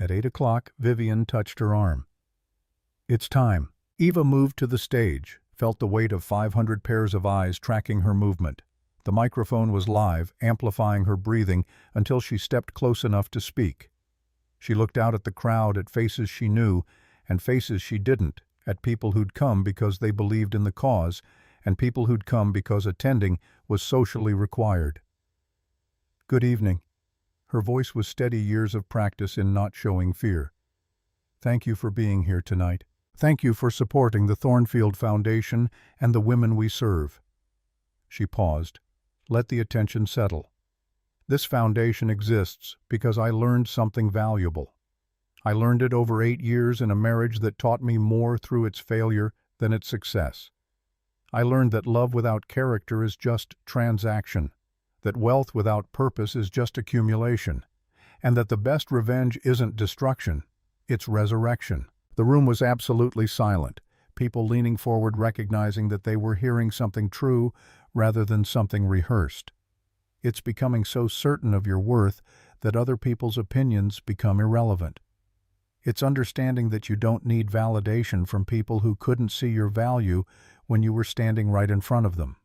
At 8 o'clock, Vivian touched her arm. "It's time." Eva moved to the stage, felt the weight of 500 pairs of eyes tracking her movement. The microphone was live, amplifying her breathing until she stepped close enough to speak. She looked out at the crowd, at faces she knew and faces she didn't, at people who'd come because they believed in the cause and people who'd come because attending was socially required. "Good evening." Her voice was steady, years of practice in not showing fear. "Thank you for being here tonight. Thank you for supporting the Thornfield Foundation and the women we serve." She paused. Let the attention settle. "This foundation exists because I learned something valuable. I learned it over 8 years in a marriage that taught me more through its failure than its success. I learned that love without character is just transaction, that wealth without purpose is just accumulation, and that the best revenge isn't destruction, it's resurrection." The room was absolutely silent, people leaning forward recognizing that they were hearing something true rather than something rehearsed. It's becoming so certain of your worth that other people's opinions become irrelevant. It's understanding that you don't need validation from people who couldn't see your value when you were standing right in front of them.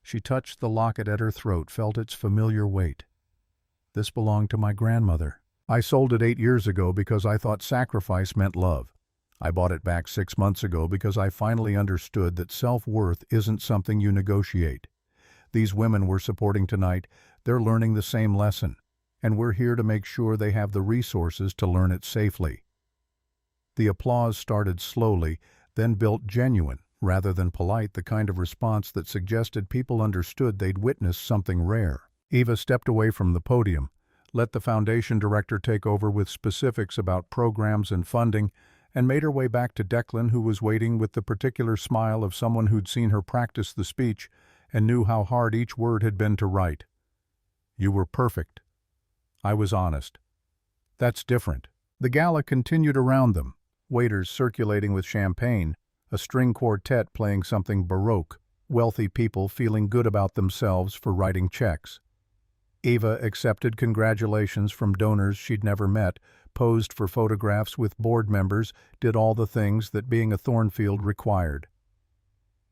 She touched the locket at her throat, felt its familiar weight. "This belonged to my grandmother. I sold it 8 years ago because I thought sacrifice meant love. I bought it back 6 months ago because I finally understood that self-worth isn't something you negotiate. These women we're supporting tonight, they're learning the same lesson, and we're here to make sure they have the resources to learn it safely." The applause started slowly, then built genuine, rather than polite, the kind of response that suggested people understood they'd witnessed something rare. Eva stepped away from the podium, let the foundation director take over with specifics about programs and funding, and made her way back to Declan, who was waiting with the particular smile of someone who'd seen her practice the speech and knew how hard each word had been to write. "You were perfect. I was honest. That's different." The gala continued around them, waiters circulating with champagne, a string quartet playing something baroque, wealthy people feeling good about themselves for writing checks. Eva accepted congratulations from donors she'd never met, posed for photographs with board members, did all the things that being a Thornfield required.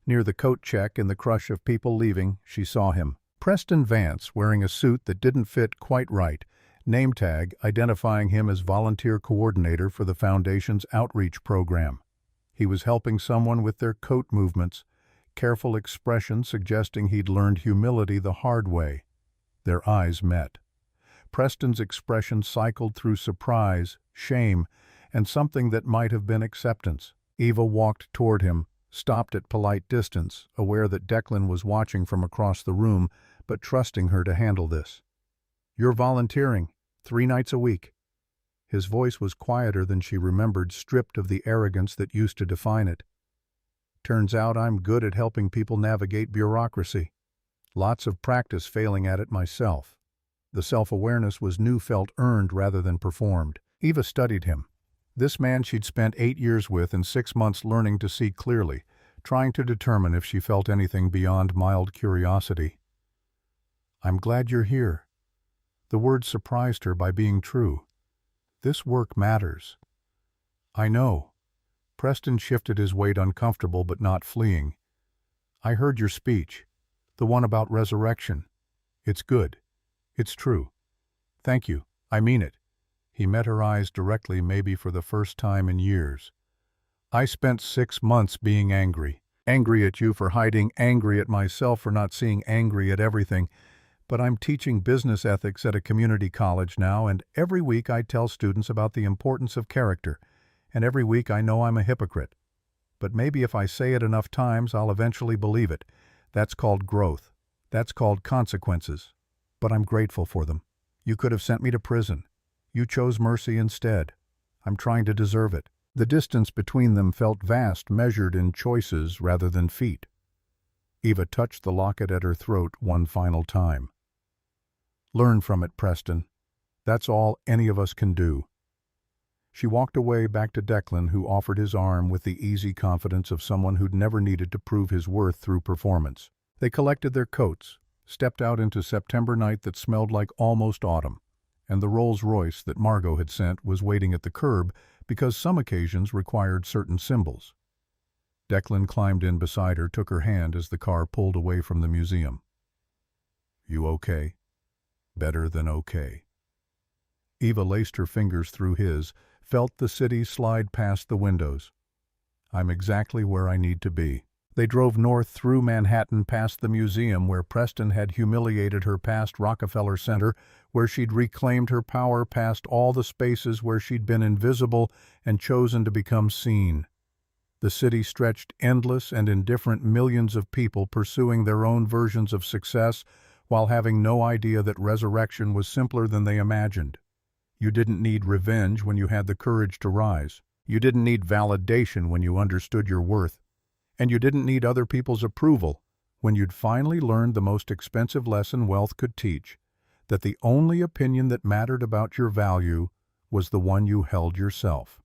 Near the coat check, in the crush of people leaving, she saw him. Preston Vance, wearing a suit that didn't fit quite right, name tag identifying him as volunteer coordinator for the foundation's outreach program. He was helping someone with their coat movements, careful expression suggesting he'd learned humility the hard way. Their eyes met. Preston's expression cycled through surprise, shame, and something that might have been acceptance. Eva walked toward him, stopped at polite distance, aware that Declan was watching from across the room, but trusting her to handle this. "You're volunteering, 3 nights a week." His voice was quieter than she remembered, stripped of the arrogance that used to define it. "Turns out I'm good at helping people navigate bureaucracy. Lots of practice failing at it myself." The self-awareness was new, felt earned rather than performed. Eva studied him. This man she'd spent 8 years with and 6 months learning to see clearly, trying to determine if she felt anything beyond mild curiosity. "I'm glad you're here." The word surprised her by being true. "This work matters." "I know." Preston shifted his weight, uncomfortable but not fleeing. "I heard your speech. The one about resurrection. It's good. It's true. Thank you. I mean it." He met her eyes directly, maybe for the first time in years. "I spent 6 months being angry. Angry at you for hiding, angry at myself for not seeing, angry at everything. But I'm teaching business ethics at a community college now, and every week I tell students about the importance of character. and every week I know I'm a hypocrite. But maybe if I say it enough times, I'll eventually believe it. That's called growth. That's called consequences. But I'm grateful for them. You could have sent me to prison. You chose mercy instead. I'm trying to deserve it." The distance between them felt vast, measured in choices rather than feet. Eva touched the locket at her throat one final time. "Learn from it, Preston. That's all any of us can do." She walked away back to Declan, who offered his arm with the easy confidence of someone who'd never needed to prove his worth through performance. They collected their coats, stepped out into September night that smelled like almost autumn, and the Rolls-Royce that Margot had sent was waiting at the curb because some occasions required certain symbols. Declan climbed in beside her, took her hand as the car pulled away from the museum. "You okay?" "Better than okay." Eva laced her fingers through his, felt the city slide past the windows. "I'm exactly where I need to be." They drove north through Manhattan past the museum where Preston had humiliated her, past Rockefeller Center where she'd reclaimed her power, past all the spaces where she'd been invisible and chosen to become seen. The city stretched endless and indifferent, millions of people pursuing their own versions of success while having no idea that resurrection was simpler than they imagined. You didn't need revenge when you had the courage to rise. You didn't need validation when you understood your worth. And you didn't need other people's approval when you'd finally learned the most expensive lesson wealth could teach, that the only opinion that mattered about your value was the one you held yourself.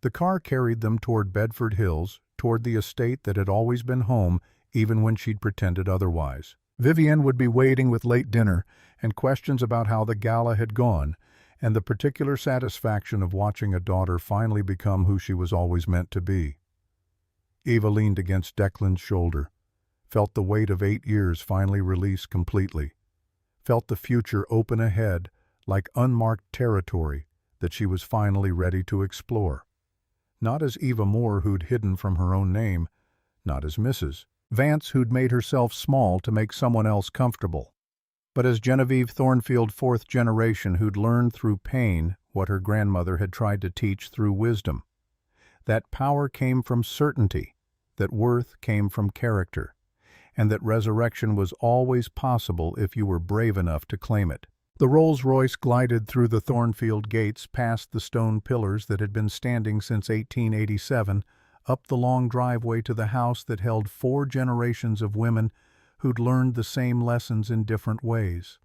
The car carried them toward Bedford Hills, toward the estate that had always been home, even when she'd pretended otherwise. Vivian would be waiting with late dinner and questions about how the gala had gone, and the particular satisfaction of watching a daughter finally become who she was always meant to be. Eva leaned against Declan's shoulder, felt the weight of 8 years finally release completely, felt the future open ahead like unmarked territory that she was finally ready to explore. Not as Eva Moore, who'd hidden from her own name, not as Mrs. Vance, who'd made herself small to make someone else comfortable, but as Genevieve Thornfield, fourth generation, who'd learned through pain what her grandmother had tried to teach through wisdom. That power came from certainty, that worth came from character, and that resurrection was always possible if you were brave enough to claim it. The Rolls-Royce glided through the Thornfield gates, past the stone pillars that had been standing since 1887, up the long driveway to the house that held 4 generations of women who'd learned the same lessons in different ways.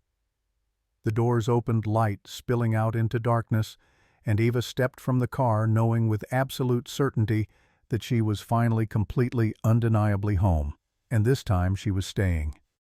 The doors opened, light spilling out into darkness, and Eva stepped from the car knowing with absolute certainty that she was finally completely, undeniably home. And this time she was staying.